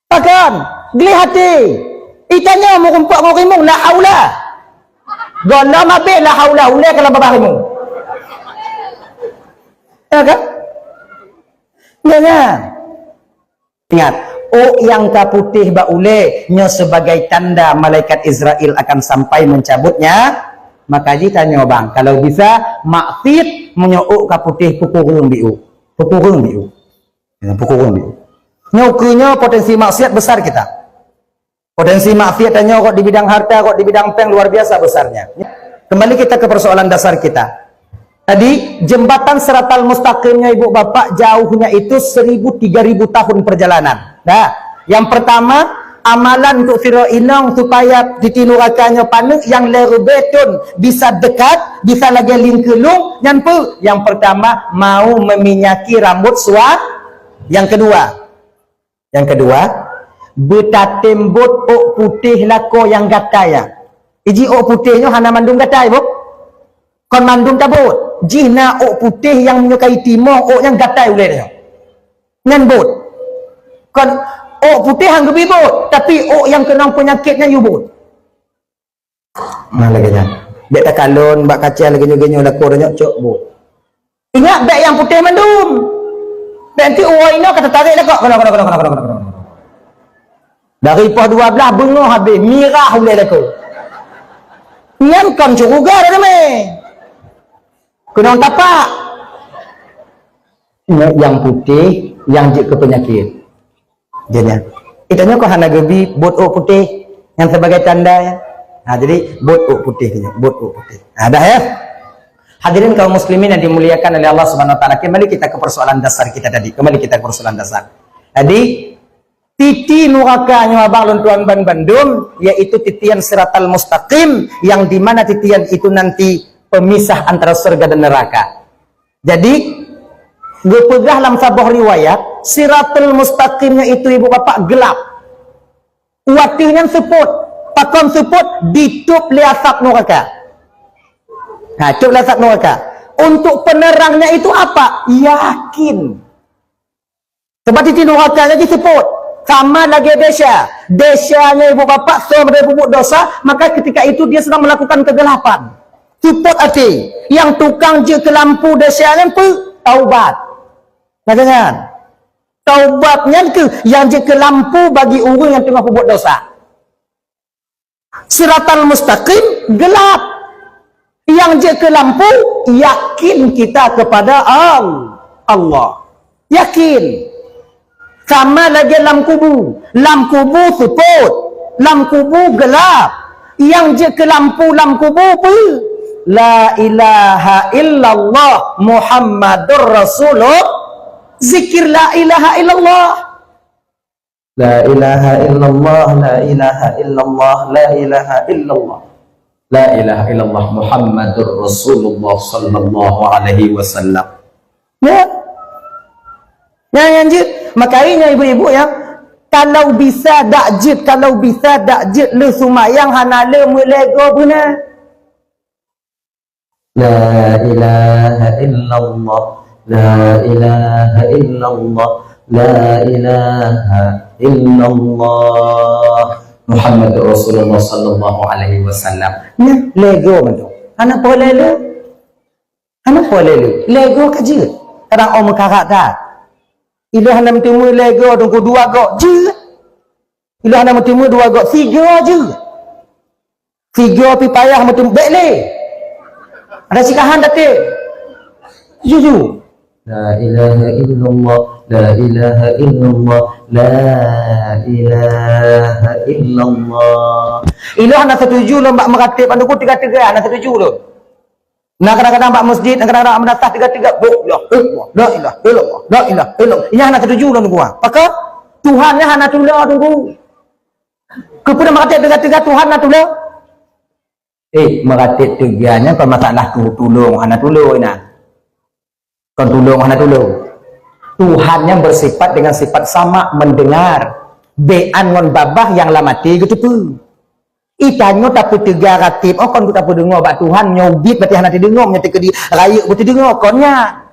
Bahkan geli hati. Itanya merumpak rimung la haula. Gala mabe la haula ula kalau babah rimung. Ya kan? Jangan. Ingat, yang kaputih ba ule nya sebagai tanda malaikat Israel akan sampai mencabutnya. Maka ji tanya bang, kalau bisa maksud menyok kaputih pukurung biu. Pukurung biu. Nyokunya potensi maksiat besar kita. Potensi maksiat tanya kok di bidang harta, kok di bidang peng luar biasa besarnya. Kembali kita ke persoalan dasar kita. Tadi jembatan Siratal Mustaqimnya ibu bapak jauhnya itu 1000-3000 tahun perjalanan. Nah, yang pertama amalan untuk Firaun supaya ditinurakannya panik yang lerebetun bisa dekat, bisa lagi lingkelung. Yang pertama mau meminyaki rambut suar. Yang kedua betatembut ok putih lako yang gataya. Iji ok putihnya hana mandung gatai bu. Kon mandung tabut. Jina ok putih yang menyukai timur, ok yang gatai boleh dia. Ngan but. Kon ok putih hang gebi but, tapi ok yang kena penyakitnya you but. Nah lagi nya. Bek tak kalon, bak kaca lagi nyu lako dah cok but. Ingat bek yang putih mandum. Bek nanti orang ini kata tarik lah kok. Kena. Dari pos 12 bengah habis, mirah boleh lako. Ngan kon curuga dah ni. Kena tapak. Yang putih, yang jik ke penyakit. Jadinya. Itanya kau hana gebi bot ok putih yang sebagai tanda ya. Nah, jadi bot ok putih punya, bot ok putih. Ada ya. Hadirin kaum muslimin yang dimuliakan oleh Allah Subhanahu wa taala. Kembali kita ke persoalan dasar kita tadi. Tadi titi nurakanya abang luntuan ban Bandung yaitu titian Siratal Mustaqim yang dimana titian itu nanti pemisah antara surga dan neraka. Jadi gue pegah dalam sebuah riwayat Siratul Mustaqimnya itu ibu bapak gelap. Watinya seput, pakon seput ditup liasap neraka. Nah, tup liasap neraka. Untuk penerangnya itu apa? Yakin. Sebab itu nerakanya disebut sama lagi desanya ibu bapak sebagai bubuk dosa, maka ketika itu dia sedang melakukan kegelapan. Support hati yang tukang je ke lampu desanya pun taubat. Jangan taubatnya ke yang je ke lampu bagi orang yang tengah berbuat dosa. Siratal Mustaqim gelap, yang je ke lampu yakin kita kepada Allah, yakin. Sama lagi lam kubu support, lam kubu gelap, yang je ke lampu lam kubu pun la ilaha illallah Muhammadur Rasulullah. Zikir la ilaha illallah. La ilaha illallah, la ilaha illallah, la ilaha illallah. La ilaha illallah Muhammadur Rasulullah sallallahu alaihi wasallam. Ya. Yang lanjut, makanya ibu-ibu ya, kalau bisa dakjid le sumayang hana le mulego benar. La ilaha illallah, la ilaha illallah, la ilaha illallah Muhammadur Rasulullah sallallahu alaihi wasallam. Ya, lego betul. Anak boleh le. Lego kaji. Kadang om karak dah. Ilah nak bertemu lego tunggu 2 gok je. Ilah nak bertemu 2 gok 3 je. 3 pi payah bertemu baik le. Ada sikahan datik. Jujur. La ilaha illallah, la ilaha illallah, la ilaha illallah. Ilah nak setuju lo mbak meratib pandu ku 3-3 nak setuju lo. Nah kadang-kadang mbak masjid, kadang-kadang menatah 3-3 la ilaha illallah, la ilaha illallah. Ini hana setuju lo nunggu. Maka Tuhannya hana tula tunggu. Kepada meratib 3-3 Tuhan nak tula. Meratib 3-nya kalau masalah tolong hana tolong ina. Kon tolong hana tolong. Tuhannya bersifat dengan sifat sama mendengar. Be'an ngon babah yang lamati gitu pun. Itanyo tapi 3 ratib. Oh kon ku tak dengar bak Tuhan nyobit berarti hana dengar nya teka di raya berarti dengar konnya.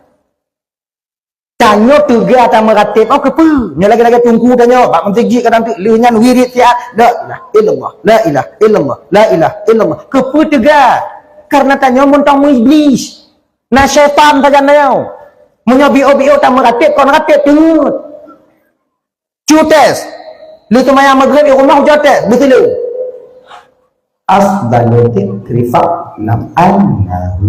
Tanyo 3 atau meratib oh kepu. Nya lagi-lagi tunggu tanyo bak mentegi kadang tu leunyan wirid sia la ilaha illallah, la ilaha illallah, la ilaha illallah. Kepu 3. Karena tanyo montang iblis. Nah syaitan saja nayo. Menyobi-obi tak meratib kon ratib tengut. Cutes. Lu tu maya maghrib di rumah jotes betul. Asbalu dzikri fa'lam annahu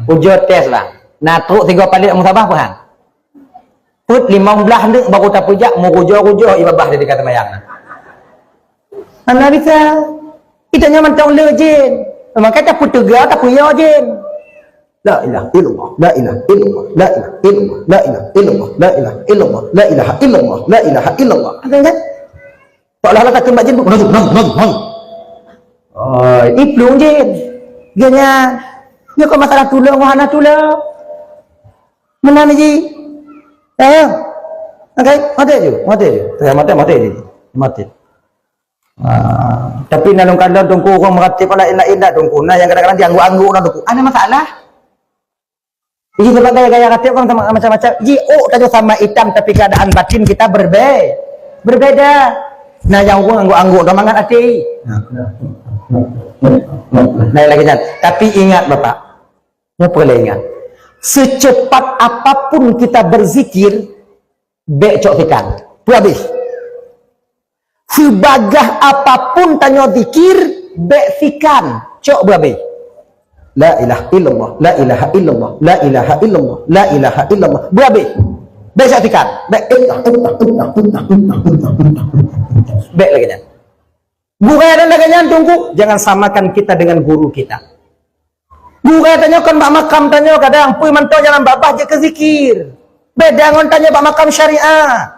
Ujur tes lah. Natruk 3 palik musabah apa? Put 15 dek baru tak pujak murujo-rujo ibabah dia kata mayang. Ana bisa. Kita nyaman tak le jin. Maka tak put tegak tak puya jin. La ilaha illallah, la ilaha illallah, la ilaha illallah, la ilaha illallah, la ilaha illallah, la ilaha illallah, la ilaha illallah. Ada kan? Seolah-olah kata mbak jin nang. Oh, iplung jin. Ganya. Dia kau masalah tulang wahana tulang. Mana ni? Eh, okay, mati je. Tapi nalung kalau tungku orang meratip lain-lain dah tungku. Nah yang kadang-kadang dia angguk-angguk nak tungku. Ada masalah. Jadi sebab gaya-gaya ratip orang macam-macam. Ji tadi sama hitam tapi keadaan batin kita berbeda. Nah yang orang angguk-angguk dah mangat hati. Nah lagi kan. Tapi ingat Bapak. Yang perlu ingat. Secepat apapun kita berzikir, becok fikan. Itu habis. Sebagah apapun tanya zikir, bek fikan. Cok berhabis. La ilaha illallah, la ilaha illallah, la ilaha illallah, la ilaha illallah. Berhabis. Becok fikan. Bek bek lagi kan. Bukan ada lagi tunggu. Jangan samakan kita dengan guru kita. Bukan tanya kan Pak Makam tanya kadang pui mantau jalan babah je ke zikir. Beda ngon tanya Pak Makam syariah.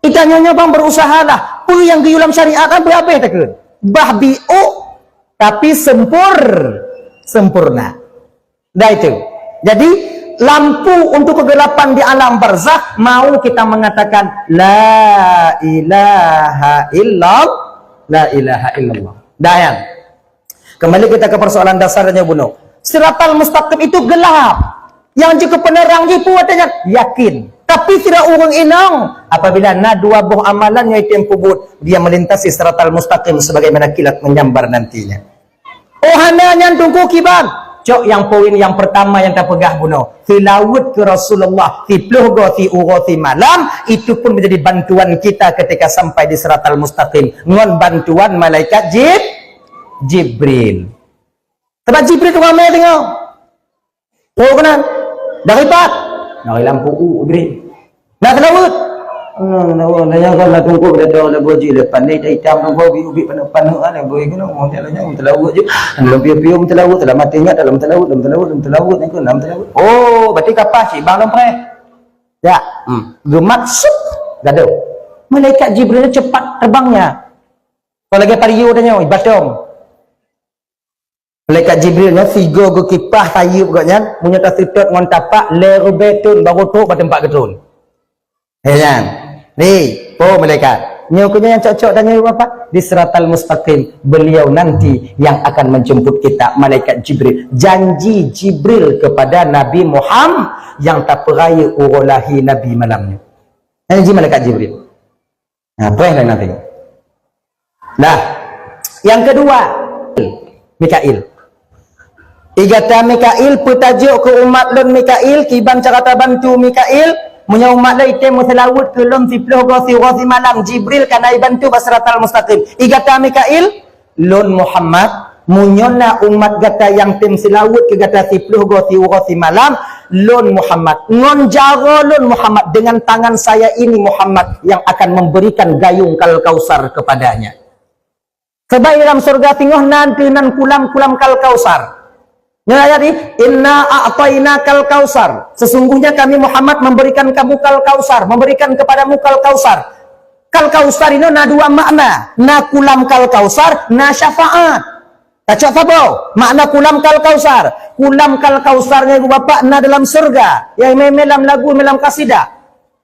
Itanya bang berusahalah. Pui yang giyulam syariah kan berhabis tak ke? Bah bi'u tapi sempurna. Dah itu. Jadi lampu untuk kegelapan di alam barzakh mau kita mengatakan la ilaha illallah. Dah yang kembali kita ke persoalan dasarnya bunuh. Siratal mustaqim itu gelap. Yang jika penerang jipu katanya yakin. Tapi tidak urung inang apabila na dua buah amalan yaitu yang kubut dia melintasi siratal mustaqim sebagaimana kilat menyambar nantinya. Oh hananya tunggu kiban. Cok yang poin yang pertama yang tak pegah bunuh. Tilawut ke Rasulullah fi pluhgo fi ughati malam itu pun menjadi bantuan kita ketika sampai di siratal mustaqim. Ngon bantuan malaikat Jibril. Tempat Jibril tu ramai tengok. Oh kena. Dah ribat. Nak lampu Jibril. Nak telawut. Nanya kalau nak tunggu dah boji depan ni dah hitam nak ubi panas ada boleh kena mau jalannya telawut je. Dalam piu-piu telawut dalam mati ingat dalam telawut ni kan dalam telawut. Oh, berarti kapas cik bang lompreh. Ya. Gemat sup. Gaduh. Malaikat Jibril cepat terbangnya. Kalau lagi pariu tanya ibadom. Malaikat Jibrilnya figo go kipah tayub gaknya punya tasritot ngon tapak lerubetun baru tu pada tempat getun. Ya. Ni, malaikat. Nyokunya yang cocok tanya apa? Di siratal mustaqim beliau nanti yang akan menjemput kita malaikat Jibril. Janji Jibril kepada Nabi Muhammad yang tak peraya urulahi Nabi malamnya. Janji malaikat Jibril. Nah, apa yang nanti? Nah, yang kedua Mikail. Igata Mikail petajuk ke umat lon Mikail kiban carata bantu Mikail munya umat la item mutalawud ke lon tiploh gosi malam Jibril kanai bantu basratal mustaqim. Igata Mikail lon Muhammad munyona umat gata yang tim silawud ke gata tiploh gosi malam lon Muhammad ngon jaro lon Muhammad dengan tangan saya ini Muhammad yang akan memberikan gayung kal kausar kepadanya. Sebab dalam surga tinggal nanti nan kulam kal kausar. Ayat ini, inna a'tayna kal kausar. Sesungguhnya kami Muhammad memberikan kamu kal kausar, memberikan kepadamu kal kausar. Kal kausar ini na dua makna. Na kulam kal kausar, na syafaat. Tacok apa? Makna kulam kal kausar. Kulam kal kausarnya ibu bapak na dalam surga. Yang memelam lagu, melam kasidah.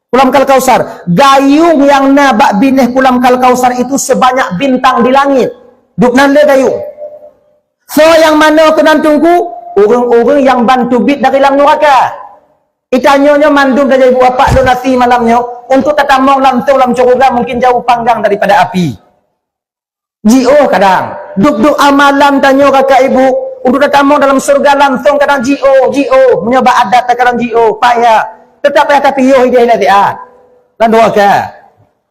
Kulam kal kausar. Gayung yang na bak bineh kulam kal kausar itu sebanyak bintang di langit. Duk nanda gayung. So yang mana kena tunggu orang-orang yang bantu bit dari dalam neraka. Itanyonya mandum dari ibu bapak donasi malamnya untuk tatamong lantung dalam surga mungkin jauh panggang daripada api. Jio kadang duk amalan tanyo kakak ibu untuk tatamong dalam surga langsung kadang jio menyoba adat kadang jio payah tetap payah tapi yo dia hati lan neraka.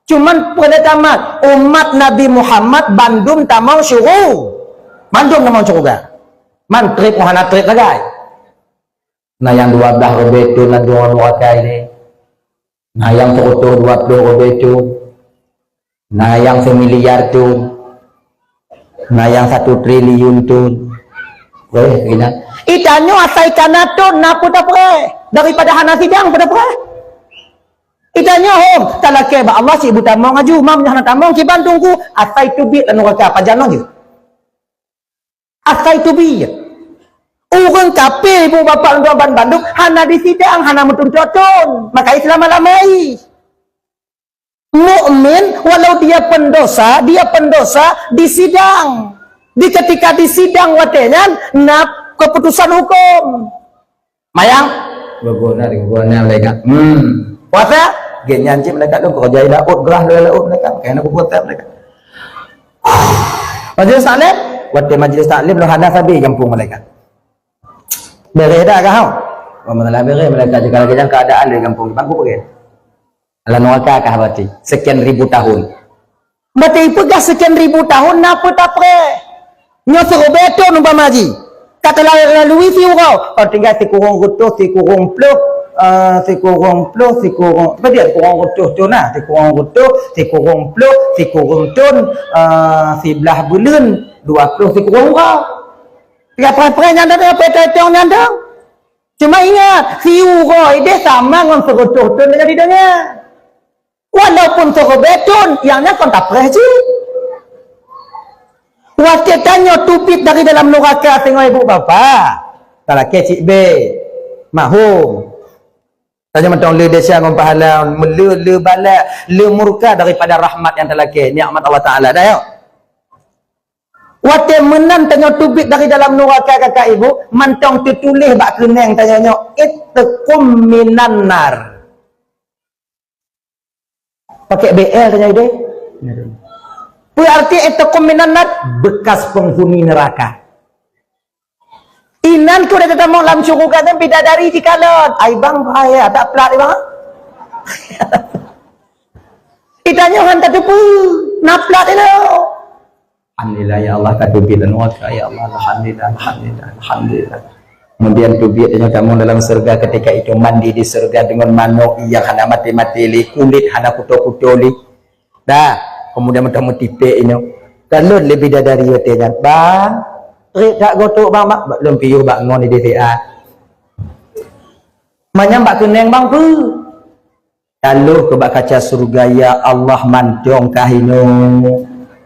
Cuman pada tamat umat Nabi Muhammad bandum tamong syurga. Mandum nama surga. Man trip mohana trip lagi. Nah yang 12 betul dan 2 neraka ini. Nah yang terutur 20 lebih tu. Nah yang semiliar tu. Nah yang 1 triliun tu. Boleh kena. Itanyo asal ikan natun napu tak pernah. Daripada hana sidang pada pernah. Itanyo hom. Talake ba Allah si ibu tamong aju. Mam hana tamong kiban tunggu. Asal itu bit anu raka pajalan je. Asal itu bit. Orang kafir ibu bapa tuan Bandung hana di sidang hana mutun coton. Maka Islam malamai. Mukmin walau dia pendosa di sidang. Di ketika di sidang watenya nap keputusan hukum. Mayang berguna mereka. Puasa genyan cip mereka tu kerja daud gerah laut mereka kena puasa mereka. Majlis taklim, waktu majlis taklim lo hana sabi kampung mereka. Beri dah kau. Pemalah beri mereka juga lagi yang keadaan di kampung bangku pergi. Ala nuaka kah berarti sekian ribu tahun. Berarti pegah sekian ribu tahun napa tak pre? Nyo suruh betul umpama haji. Kata lalui si urau. Kalau tinggal si kurung rutuh, si kurung pluk, si kurung apa dia kurung rutuh tu nah, si kurung rutuh, si kurung pluk, si kurung tun, si belah bulan, 20 si kurung urau. Tiga perang nyandang dengan petai-petai nyandang. Cuma ingat, si urau dia sama dengan serutuh tun dengan didanya. Walaupun suruh betul, yang nak tak perah je. Waktu tanya tupit dari dalam neraka tengok ibu bapa. Tak laki cik B. Mahum. Tanya macam le desa dengan pahala, le balak, le murka daripada rahmat yang terlaki. Nikmat Allah Ta'ala dah ya. Waktu menang tanya tupit dari dalam neraka kakak ibu, mantong tertulis bak keneng tanya ittaqum minan nar. Pakai BL tanya dia. Berarti itu kombinat bekas penghuni neraka. Inan ku dah ketemu dalam syurga dan bidadari di kalon. Ai bang bahaya tak pelat ni bang. Itanya hantar tu pun naplat itu. Alhamdulillah ya Allah kata bila neraka ya Allah alhamdulillah. Kemudian tu biarnya kamu dalam surga ketika itu mandi di surga dengan manuk yang hana mati-mati li kulit hana kuto-kuto li. Dah. Kemudian mereka tipik ini. Kalau lebih dari itu kan, bang, tak gotok bang, belum piu bang ngon di DTA. Macam bak keneng bang tu. Kalau ke bak kaca surga ya Allah mantong kahino.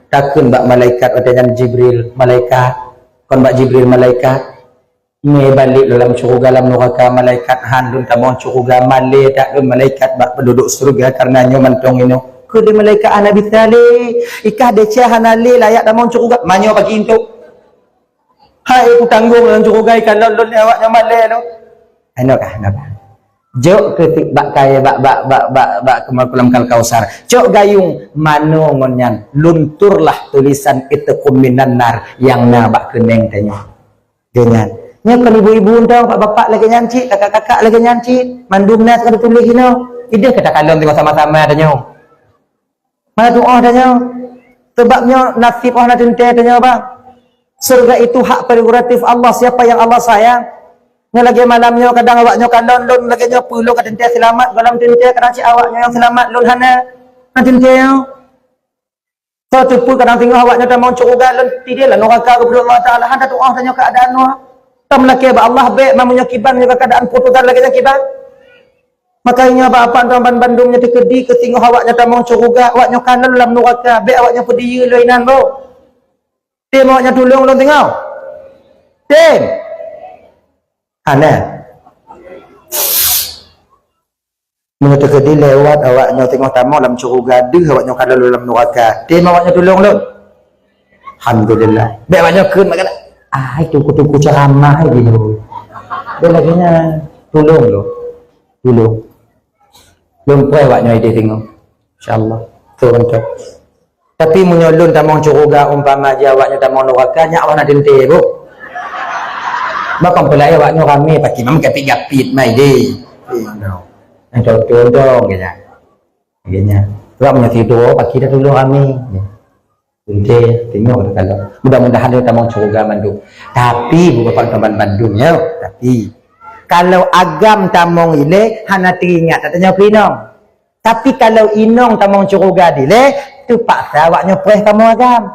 Takun bak malaikat dengan Jibril malaikat, kon bak Jibril malaikat. Ni balik dalam surga dalam neraka malaikat handun tamong surga malaikat tak malaikat bak penduduk surga karena nyo mantong ini. Kode malaikat Nabi Saleh ikah decah hanale layak damon curuga manyo bagi itu hai aku tanggung dalam curuga ikan lon awaknya malai tu anokah napa jok ketik bak kaya bak kemal kal kausar jok gayung mano ngonyan lunturlah tulisan ittaqum minan nar yang na bak keneng tanya dengan nya kan ibu-ibu undang pak bapak lagi nyanci kakak-kakak lagi nyanci mandum nas kada tulis hino ide kata kalon tengok sama-sama tanya. Mana doa tanya? Sebabnya nasib orang nak cinta tanya bang. Surga itu hak prerogatif Allah. Siapa yang Allah sayang? Nya lagi malamnya kadang awaknya kalon lon lagi nya perlu kat cinta selamat dalam cinta kadang si awaknya yang selamat lon hana. Nak cinta. So tu pun kadang tengok awaknya dah mau curuga lon tidaklah neraka kepada Allah Taala. Handa doa tanya keadaan noh. Tam lagi Allah baik mamunya kiban juga keadaan putusan lagi nya kiban. Makanya bapa tuan Bandungnya terkedi ketinggal awaknya tamang curuga awaknya kanan dalam neraka be awaknya pediya lainan bro. Tim awaknya tolong lo tengok. Tim. Ana. Mun terkedi lewat awaknya tengok tamang dalam curuga deh awaknya kanan dalam neraka. Tim awaknya tolong lo. Alhamdulillah. Be awaknya keun makan. Itu kutu ceramah gitu. Be laginya tolong lo. Tolong. Belum puas awaknya dia tengok. InsyaAllah. Turun tu. Tapi menyolun tamang curuga umpama je awaknya tamang neraka nya awak nak dente bu. Bakang pelai awaknya ramai pasti memang gapit-gapit mai deh. Yang contoh dong kaya. Kayaknya. Orang punya tidur pagi dah dulu ramai. Dente tengok kalau. Mudah-mudahan dia tamang curuga Bandung. Tapi bukan teman Bandung ya. Tapi kalau agam tamong ile hana teringat tak tanya pinong Tapi kalau inong tamang curuga dile, tu paksa awaknya preh kamu agam.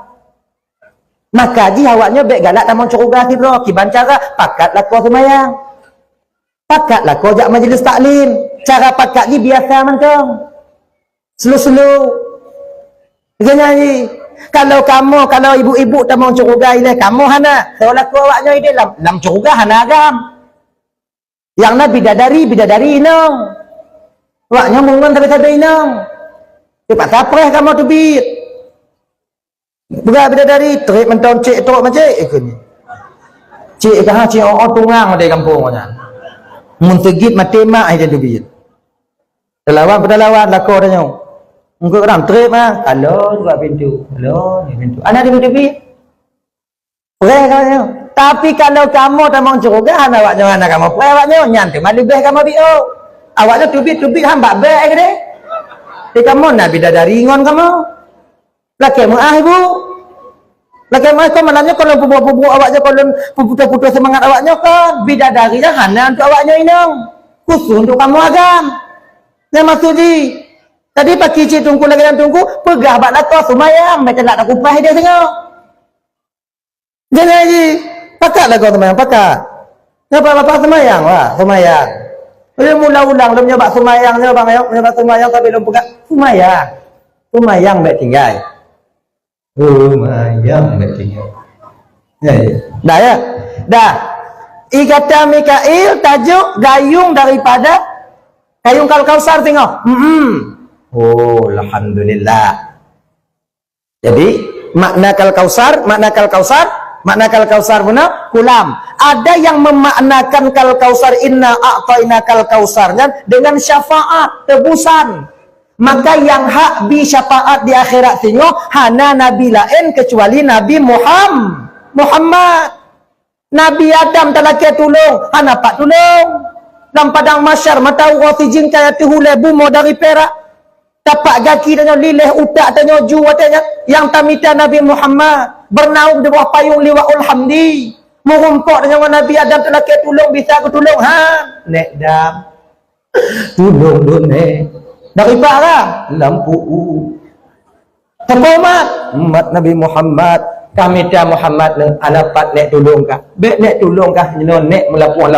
Maka ji awaknya baik galak tamang curuga tidro, kiban cara pakatlah kau semayang. Pakatlah kau jak majlis taklim. Cara pakat ji biasa mantong. Slow-slow. Jangan kalau kamu, kalau ibu-ibu tamang curuga ile, kamu hana. Seolah kau awaknya ide lam curuga hana agam. Yang na bidadari inong. Awaknya mungun tapi inong. Cepat sapreh kamu tu bid. Bukan bidadari, terik mentong cik tok macam ikut ni. Cik kah cik orang tungang ada kampung macam. Mun tegit mati mak aja tu bid. Lawan pedalawan lakor dah nyong. Engkau orang terik mah. Halo buka pintu. Halo ni pintu. Anak di pintu bid. Preh kamu. Tapi kalau kamu tamang curuga anak awaknya anak kamu preh awaknya nyantai mah lebih kamu bid. Awaknya tu bid hamba baik ke deh. Kamu nak bidadari ngon kamu. Laki mu ibu. Laki mu kau malahnya kalau bubu-bubu awaknya kalau putus-putus semangat awaknya kan bidadari dah hana untuk awaknya inong. Khusus untuk kamu agam. Yang maksud di tadi pak kicik tunggu lagi dan tunggu pegah bak lakau semayang macam nak kupah dia tengok. Jangan lagi pakatlah kau semayang pakat. Ngapa semayang wah semayang. Dia mula-ulang belum nyoba semayang nyoba semayang tapi belum pegang semayang baik tinggal. Semayang baik tinggal. Dah ya? Dah. Ikata Mikail tajuk gayung daripada gayung Kausar tengok. Oh, alhamdulillah. Jadi makna Kausar benar kulam. Ada yang memaknakan Kausar inna a'tainakal kausarnya dengan syafaat tebusan. Maka yang hak bi syafaat di akhirat tengok hana nabi lain kecuali Nabi Muhammad. Nabi Adam talaki tolong, hana pak tolong. Dalam padang masyar mata urati jin kaya tuhule bumo dari perak. Tapak gaki tanya lilih utak tanya ju tanya yang tamita Nabi Muhammad bernaung di bawah payung liwaul hamdi. Merumpuk dengan Nabi Adam talaki tolong bisa aku tolong nek dam. Tolong dun nek. Dari para lampu umat Nabi Muhammad kami dia Muhammad alapat nek tolong kah bek nek tolong kah nek melapuh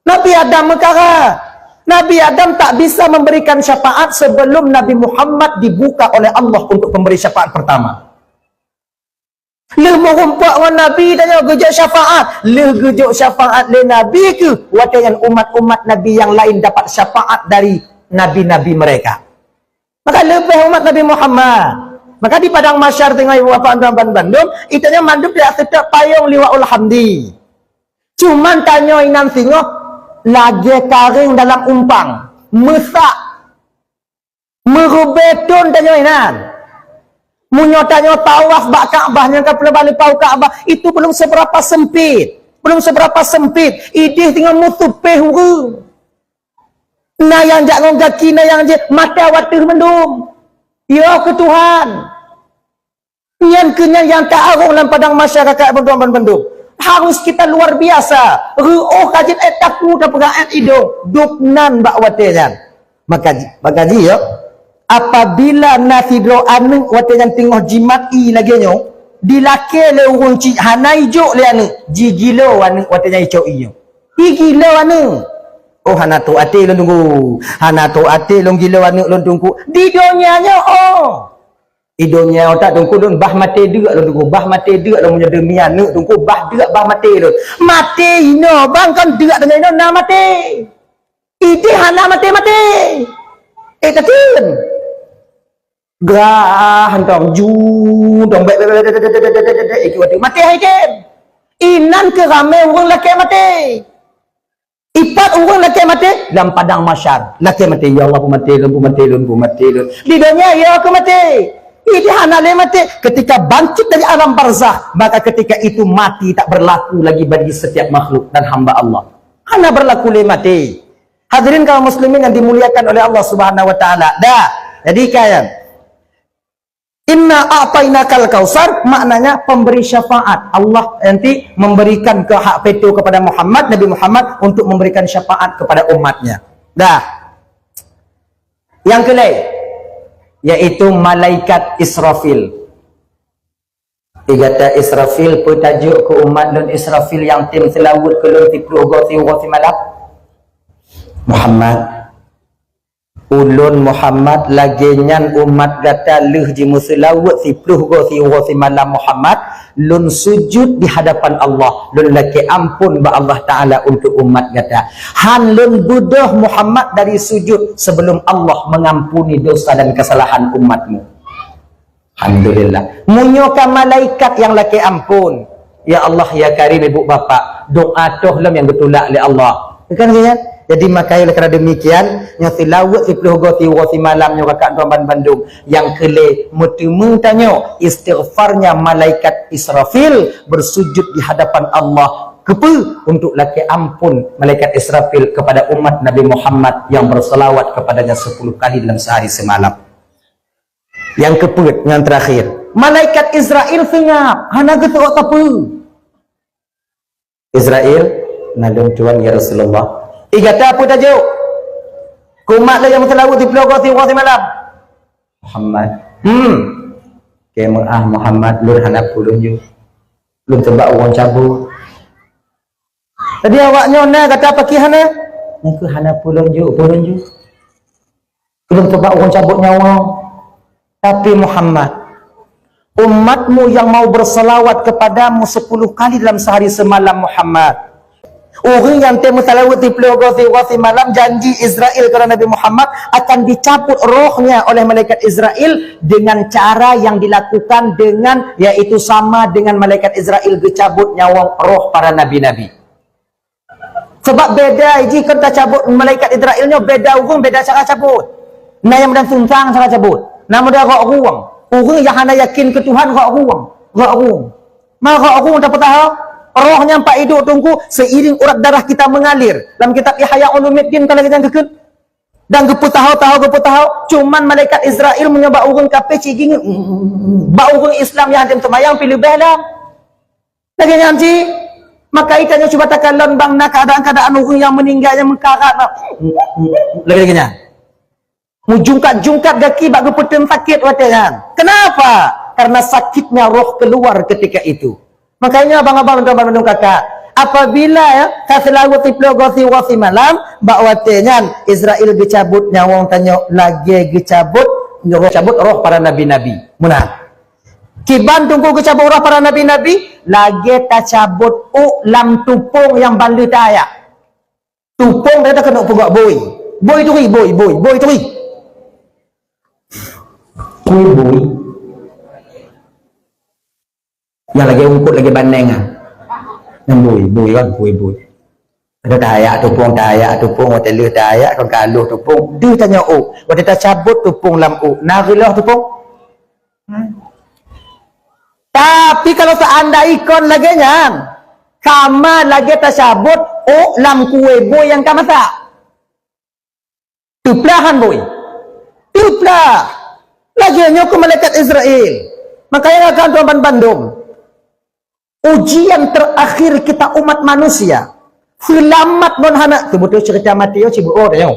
Nabi Adam mekara Nabi Adam tak bisa memberikan syafaat sebelum Nabi Muhammad dibuka oleh Allah untuk memberi syafaat pertama. Leh merumpak dengan Nabi tanya gejak syafaat. Leh gejak syafaat le Nabi ke watayan umat-umat Nabi yang lain dapat syafaat dari Nabi-Nabi mereka. Maka lebih umat Nabi Muhammad. Maka di padang masyar tengah ibu bapa antuan Bandung, itanya mandub dia tetap payung liwaul hamdi. Cuman tanya inam singoh lagi karing dalam umpang, mesak, merubetun tanya inan. Munyotanya tawaf bak Kaabahnya ke balik pau Kaabah itu belum seberapa sempit. Idih tinggal mutupeh huru. Na yang jak ngong kaki na yang je mata watir mendung. Ya ke Tuhan. Yang kenyan yang tak arung dalam padang masyarakat bendung. Harus kita luar biasa. Ru'uh kajit taku dan pegaan hidung. Duknan bak watirnya. Maka ji ya. Apabila nasidro anu watirnya tengah jimat lagi nyo. Dilake le urung cik hanai jok le anu. Ji gilo anu watirnya icok iyo. I gilo anu. Oh hana tu ati lon tunggu. Hana tu ati lon gila anu lon tunggu. Di dunianya Idonya otak tunggu lon bah mati deuk lon tunggu. Bah mati deuk lon punya demi anu tunggu bah deuk bah mati lon. Mati ino bang kan deuk dengan ino na mati. Iti hana mati. Tatin. Gah hantong ju dong mati haiken. Inan ke rame urang laki mati. Ipat orang laki mati dalam padang masyar. Laki mati ya Allah mati lun. Di dunia ya aku mati. Ini hanale mati ketika bangkit dari alam barzah, maka ketika itu mati tak berlaku lagi bagi setiap makhluk dan hamba Allah. Hana berlaku le mati. Hadirin kaum muslimin yang dimuliakan oleh Allah Subhanahu wa taala. Dah. Jadi kalian Inna a'tainakal kausar maknanya pemberi syafaat. Allah nanti memberikan ke hak veto kepada Nabi Muhammad untuk memberikan syafaat kepada umatnya. Dah. Yang kelai, iaitu malaikat Israfil. Igata Israfil petajuk ke umat lun Israfil yang tim selawut ke lun tipluh goti malam. Muhammad, ulun Muhammad lagi nyan umat gata leh ji muselawut tipluh goti malam Muhammad lun sujud di hadapan Allah, lun laki ampun ba Allah Ta'ala untuk umat gata. Han lun budah Muhammad dari sujud sebelum Allah mengampuni dosa dan kesalahan umatmu. Alhamdulillah. Munyokan malaikat yang laki ampun. Ya Allah, ya Karim, ibu bapa, doa toh lam yang betulak oleh Allah. Kan kan? Jadi makanya kerana demikian, yang tilawat 10 goti malam yang kakak tuan Bandung yang kele mutemu tanya istighfarnya malaikat Israfil bersujud di hadapan Allah kepa untuk laki ampun malaikat Israfil kepada umat Nabi Muhammad yang berselawat kepadanya 10 kali dalam sehari semalam. Yang keput, yang terakhir, malaikat Israel sengap hana getuk apa Israel nalung tuan ya Rasulullah igata apa tajuk kumat lah yang selawat di pulau goti malam Muhammad kemah Muhammad lur hana pulun ju lur tebak orang cabut tadi awaknya na kata apa ki hana ke hana pulun ju lur tebak orang cabut nyawa. Tapi Muhammad, umatmu yang mau berselawat kepadamu 10 kali dalam sehari semalam Muhammad. Orang yang temu salawat di pulau goti malam janji Israel kepada Nabi Muhammad akan dicabut rohnya oleh malaikat Israel dengan cara yang dilakukan dengan yaitu sama dengan malaikat Israel dicabut nyawa roh para nabi-nabi. Sebab beda jika kita cabut malaikat Israelnya beda orang beda cara cabut. Nah yang dan sunsang cara cabut. Nama dia rak ruang. Orang yang hanya yakin ke Tuhan rak ruang. Maka rak ruang dapat tahu rohnya empat hidup tunggu seiring urat darah kita mengalir. Dalam kitab Ihya Ulumuddin kalau kita kekut. Dan gepu tahu cuman malaikat Israel menyebab orang kafir ciging ba orang Islam yang ada semayang pilih belah. Lagi nanti maka ikannya cuba takalon bang nak keadaan orang yang meninggal yang mengkarat. Lagi Mujungkat kaki bak gepeteng sakit watakan. Kenapa? Karena sakitnya roh keluar ketika itu. Makanya abang-abang dan kakak, apabila ya kaselawat tiplo gosi malam bak watakan Israel dicabut nyawang tanya lagi dicabut roh para nabi-nabi. Munah. Kiban tunggu kecabut roh para nabi-nabi lagi tacabut lam tupung yang bandu taya. Tupung dia tak kena pugak boy. Boy turi. Boy yang lagi ungkut lagi bandeng yang boy kan boy ada tayak tupung hotel tayak kan kaluh tupung dia tanya waktu kita cabut tupung lam narilah tupung tapi kalau seandainya ikon lagi nyang kama lagi tersabut lam kue boy yang kama tak tuplahan boy tuplah lagi nyok malaikat Israel. Makanya akan tuan Bandung ujian terakhir kita umat manusia selamat non hana betul cerita mati yo cibu dah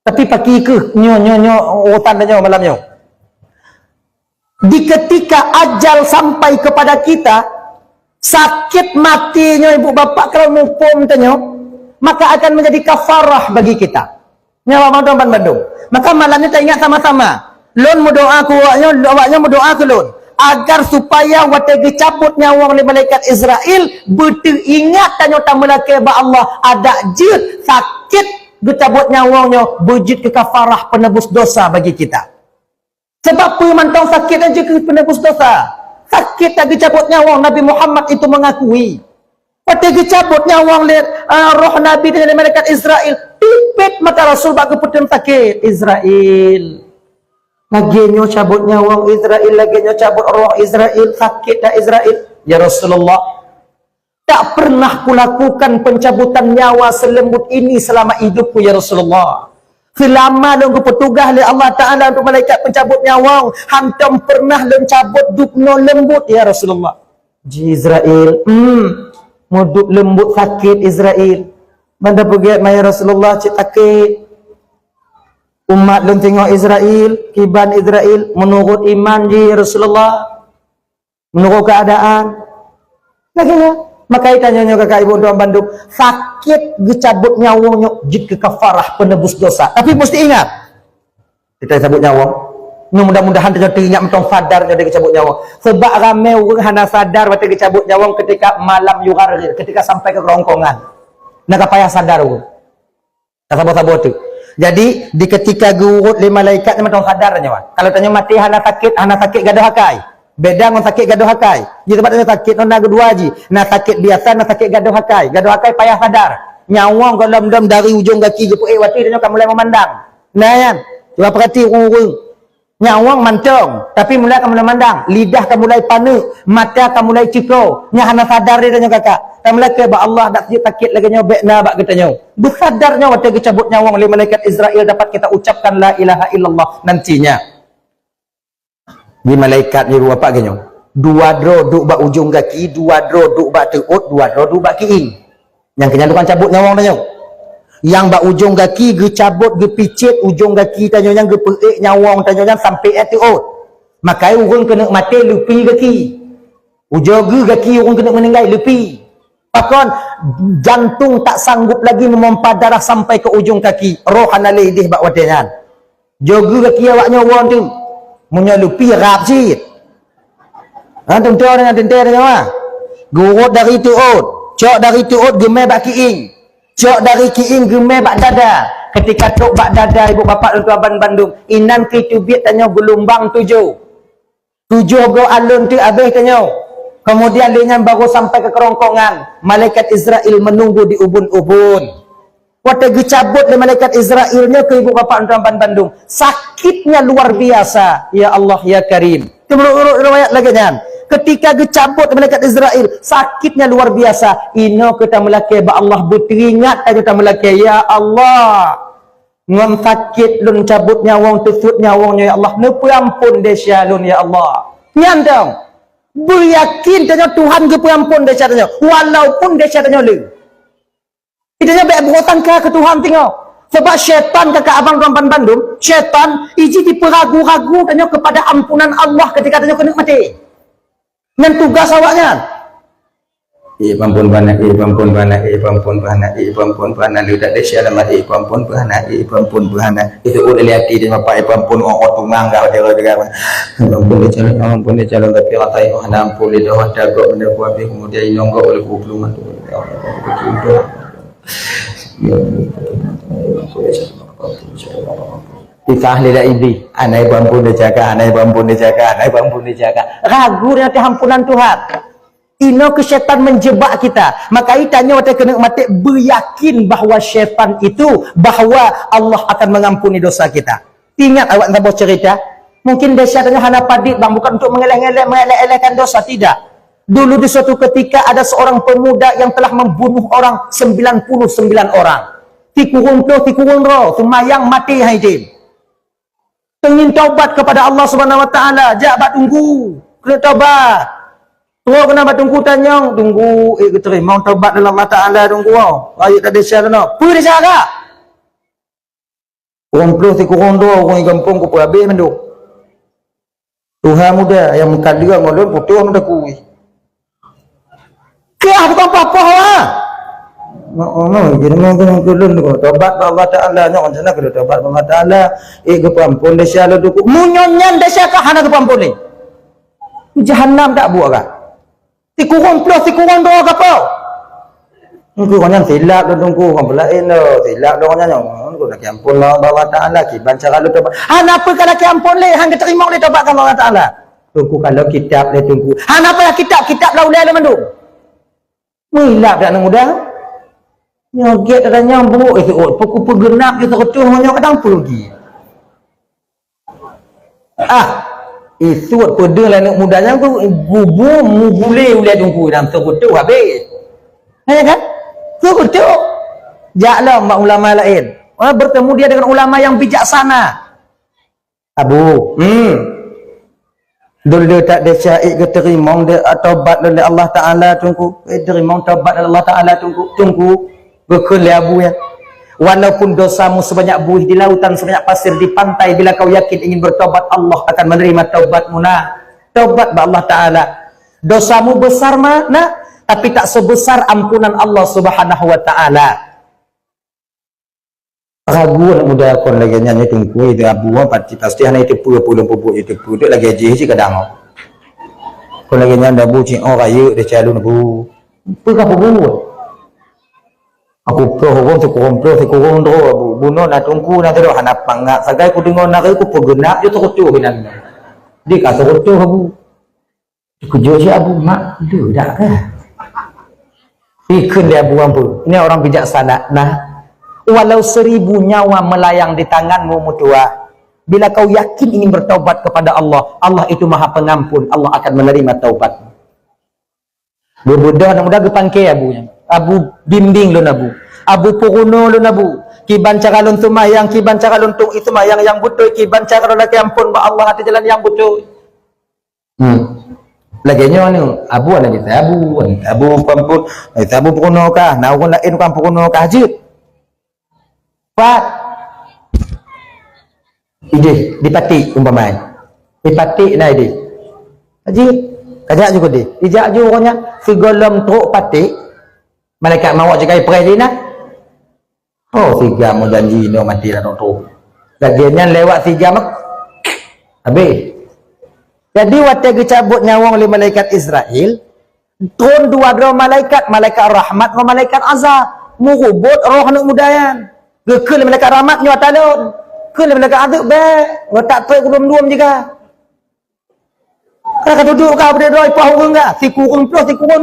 tapi pagi ke nyo otan dah malam nyo di ketika ajal sampai kepada kita sakit matinya ibu bapak kalau mupum tanya maka akan menjadi kafarah bagi kita nyawa tuan Bandung. Maka malam ni kita ingat sama-sama lon berdoa ku awaknya berdoa ke lon agar supaya wate dicabut nyawa oleh malaikat Israel betul ingat tanya tamalake ba Allah ada jid sakit dicabut nyawanya bujud ke kafarah penebus dosa bagi kita. Sebab pemantau sakit aja ke penebus dosa. Sakit tak dicabut nyawa Nabi Muhammad itu mengakui. Wate dicabut nyawa oleh roh Nabi dengan malaikat Israel pipit mata Rasul bagi putem sakit Israel. Laginya cabut nyawa Israel, laginya cabut roh Israel, sakit dah Israel. Ya Rasulullah, tak pernah kulakukan pencabutan nyawa selembut ini selama hidupku ya Rasulullah. Selama lu petugas oleh Allah Ta'ala untuk malaikat pencabut nyawa, hantam pernah lu cabut dukno lembut ya Rasulullah. Israel, muduk lembut sakit Israel. Banda pergi ya Rasulullah cik sakit. Umat lun tengok Israel, kiban Israel menurut iman di Rasulullah, menurut keadaan. Laginya, maka tanya kakak ibu tuan Bandung, sakit gecabut nyawanya jika kafarah penebus dosa. Tapi mesti ingat, kita cabut nyawa. Mudah-mudahan dia teringat mentong sadar dia cabut nyawa. Sebab ramai orang hana sadar waktu dia cabut nyawa ketika malam yugar, ketika sampai ke kerongkongan. Nak payah sadar orang. Tak sabar-sabar tu. Jadi di ketika gurut le malaikat mentong sadar nyawa. Kalau tanya mati hana sakit gaduh hakai. Beda dengan sakit gaduh hakai. Di tempat tanya sakit nona kedua ji. Nak sakit biasa, nak sakit gaduh hakai. Gaduh hakai payah sadar. Nyawa dalam dari ujung kaki ke wati dia mulai memandang. Nah kan. Cuba perhati orang-orang. Nyawang mantong, tapi mulai akan memandang, lidah akan mulai panu, mata akan mulai cikau. Nya hana sadar dia tanya kakak. Tak mulai ke Allah dak sakit lagi nyawa bekna bak katanya. Bersadarnya waktu dicabut nyawang oleh malaikat Israel dapat kita ucapkan la ilaha illallah nantinya. Di malaikat ni apa ganyo? Dua dro duk bak ujung kaki, dua dro duk bak teut, dua dro duk bak kiing. Yang kenyalukan cabut nyawang tanya. Yang bak ujung kaki gecabut gepicit ujung kaki tanya yang gepeik nyawang tanya yang sampai teut. Maka orang kena mati lupi kaki. Ujung kaki orang kena meninggal lupi. Pakon jantung tak sanggup lagi memompa darah sampai ke ujung kaki. Roh hana lidih bak wadengan. Jogu kaki awak nyawang tu. Munya lupi rap sit. Ha tentu dengan tentu dengan gurut dari teut. Cok dari teut gemai bak kiing. Cok dari kiing gemai bak dada. Ketika tok bak dada ibu bapa dan tuan Bandung, inan ke tubit tanya gelombang 7 go alun tu habis tanya. Kemudian dengan baru sampai ke kerongkongan, malaikat Israel menunggu di ubun-ubun. Waktu dicabut oleh malaikat Israelnya ke ibu bapa dan tuan Bandung, sakitnya luar biasa. Ya Allah ya Karim. Menurut riwayat lagi kan. Ketika dicabut malaikat Israel, sakitnya luar biasa. Ino kita melaki ba Allah berteringat kita melaki ya Allah. Ngam sakit lun cabut nyawang tusut nyawangnya ya Allah. Nepu ampun desya lun ya Allah. Nyandang. Beryakin tanya Tuhan ke ampun desya tanya. Walaupun desya tanya lu. Itanya baik berotangkah ke Tuhan tengok. Sebab syaitan kakak abang Ramban Bandung, syaitan iji diperagu-ragu tanya kepada ampunan Allah ketika tanya kena mati. Yang tugas awaknya. Pampun bana, pampun bana, pampun bana, pampun bana. Lu tak desya lama, pampun bana, pampun bana. Itu udah lihat di bapak, pampun orang tumang kau jaga-jaga. Pampun dia calon tapi ratai oh nampun dia dah dago benda buat kemudian inonggo oleh kubluman tu. Ifah lidah ini, anai pampun dia jaga, anai pampun dia jaga, anai pampun dia jaga. Ragu dengan ampunan Tuhan. Ino ke syaitan menjebak kita. Maka itanya waktu kena mati beryakin bahawa syaitan itu bahawa Allah akan mengampuni dosa kita. Ingat awak nak cerita? Mungkin desanya hana padit bang, bukan untuk mengelak-elakkan dosa, tidak. Dulu di suatu ketika ada seorang pemuda yang telah membunuh orang 99 orang. Tikurun roh, semayang mati haidin. Ingin taubat kepada Allah Subhanahu Wa Taala, jabat tunggu, kena taubat. Tuan kena tunggu tanya, tunggu, terima taubat dalam Allah Taala tunggu. Ayat tak desya nak, pu desya agak. Orang plus tikurun roh, orang kampung ku habis menduk. Tuhan muda yang mengkadir ngolon putus muda kuwi. Kah bukan apa-apa lah. Jadi mau kena kulun ko tobat Allah Taala nya on sana kena tobat Allah Taala ke pampun desya lo duku munyonyan desya ka hana ke pampun ni jahannam tak buat ka tikurun plus tikurun do ka apa ngku kan silap lo tunggu kan belain lo silap lo kan nya ngku nak ampun Allah Taala ki bancara lo tobat hana apa kalau ki ampun le hang terima le tobat Allah Taala tunggu kalau kitab le tunggu hana apa kitab laulai le mandung milap dak mudah nyoget ada nyambung pokok pegenap kita ketuh nyok kadang pergi itu pada lah anak mudanya tu gubu mubule ulai tunggu dalam terkutuk habis ya kan terkutuk jaklah mak ulama lain bertemu dia dengan ulama yang bijaksana abu dulu tak ada syaik ke terima taubat oleh Allah Ta'ala tunggu terima taubat oleh Allah Ta'ala tunggu berkuli abu ya Walaupun dosamu sebanyak buih di lautan, sebanyak pasir di pantai, bila kau yakin ingin bertobat, Allah akan menerima taubatmu. Taubat ba Allah Ta'ala. Dosamu besar mana? Tapi tak sebesar ampunan Allah Subhanahu Wa Ta'ala. Ragu nak muda kon lagi nyanyi tungku itu abu pasti hanya itu pulang pupuk itu itu lagi aja sih kadang. Kon lagi nyanyi abu cing raya dia calon abu. Perkah pupuk. Aku pro tu kurang abu. Buno nak tungku nak terus hanap pangak. Sagai ku dengar nak aku pergenak je terkutu hinan. Dia kata terkutu abu. Kerja si abu mak lu dak ke? Ikut dia abu apa? Ini orang bijaksana. Nah, walau 1000 nyawa melayang di tanganmu mutua, bila kau yakin ingin bertaubat kepada Allah, Allah itu maha pengampun, Allah akan menerima taubat. Berbudah nak mudah gepangke abunya. Abu bimbing lu nabu. Abu puruno lu nabu. Kiban cara lun tumayang, kiban cara lun tung itu mayang yang betul, kiban cara laki ampun ba Allah hati jalan yang betul. Laginya ni abu ada kita abu pampun, abu puruno kah? Nah orang lain kan puruno kah hajit. Pak ide dipati umpamai dipati nah ide haji kajak juga dia ijak juga orangnya sigolom truk pati malaikat mau jaga perelina oh 3 mau janji no mati lah tu lagiannya lewat 3 mak habis jadi waktu dicabut nyawa oleh malaikat Israel turun 2 malaikat rahmat dan malaikat azab murubut roh anak mudayan ke malaikat rahmat nyawa talun ke malaikat azab baik tak pergi belum juga kalau duduk kau pada doi pah orang enggak si kurung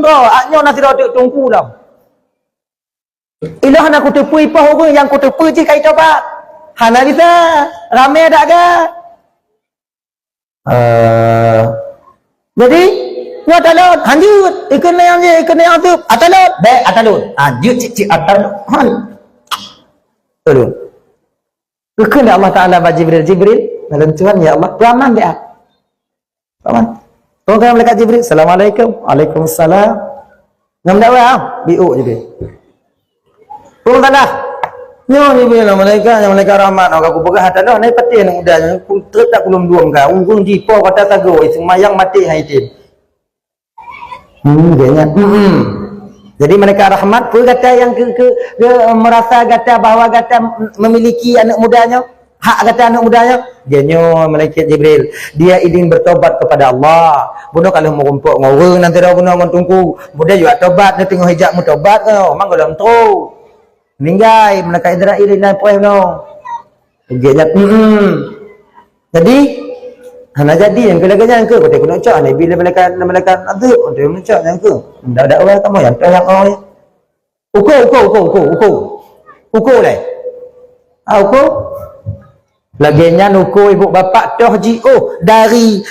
ro aknya nasi rodok tungku dah ilah nak kutepui pah orang yang kutepui je kai coba hana bisa ramai dak ke jadi nyawa talun hanjut ikan yang tu atalun baik atalun hanjut cik atalun Tolong. Bukan Allah Ta'ala ba Jibril dalam Tuhan ya Allah aman dia aman kau kan malaikat Jibril Assalamualaikum Waalaikumsalam ngam dakwah biu Jibril pun tanah nyo Jibril malaikat rahmat aku pegah tak dah naik pati nak muda pun tak belum duam ka unggung jipo kata tago semayang mati haitin dia ingat jadi mereka rahmat pun kata yang merasa kata bahawa kata memiliki anak mudanya hak kata anak mudanya dia nyo malaikat Jibril dia ingin bertobat kepada Allah bunuh kalau merumpuk ngoreng nanti dah bunuh mentungku budak juga tobat dia tengok hijab mu tobat kau mang dalam tu ninggai malaikat Israel ini poin no dia ingat jadi hana jadi yang kelaganya ke kata kena cak ni bila malaikat ada dia mencak yang ke dak orang kamu yang tu yang oi ukur leh ukur laginya ukur ibu bapa toh ji dari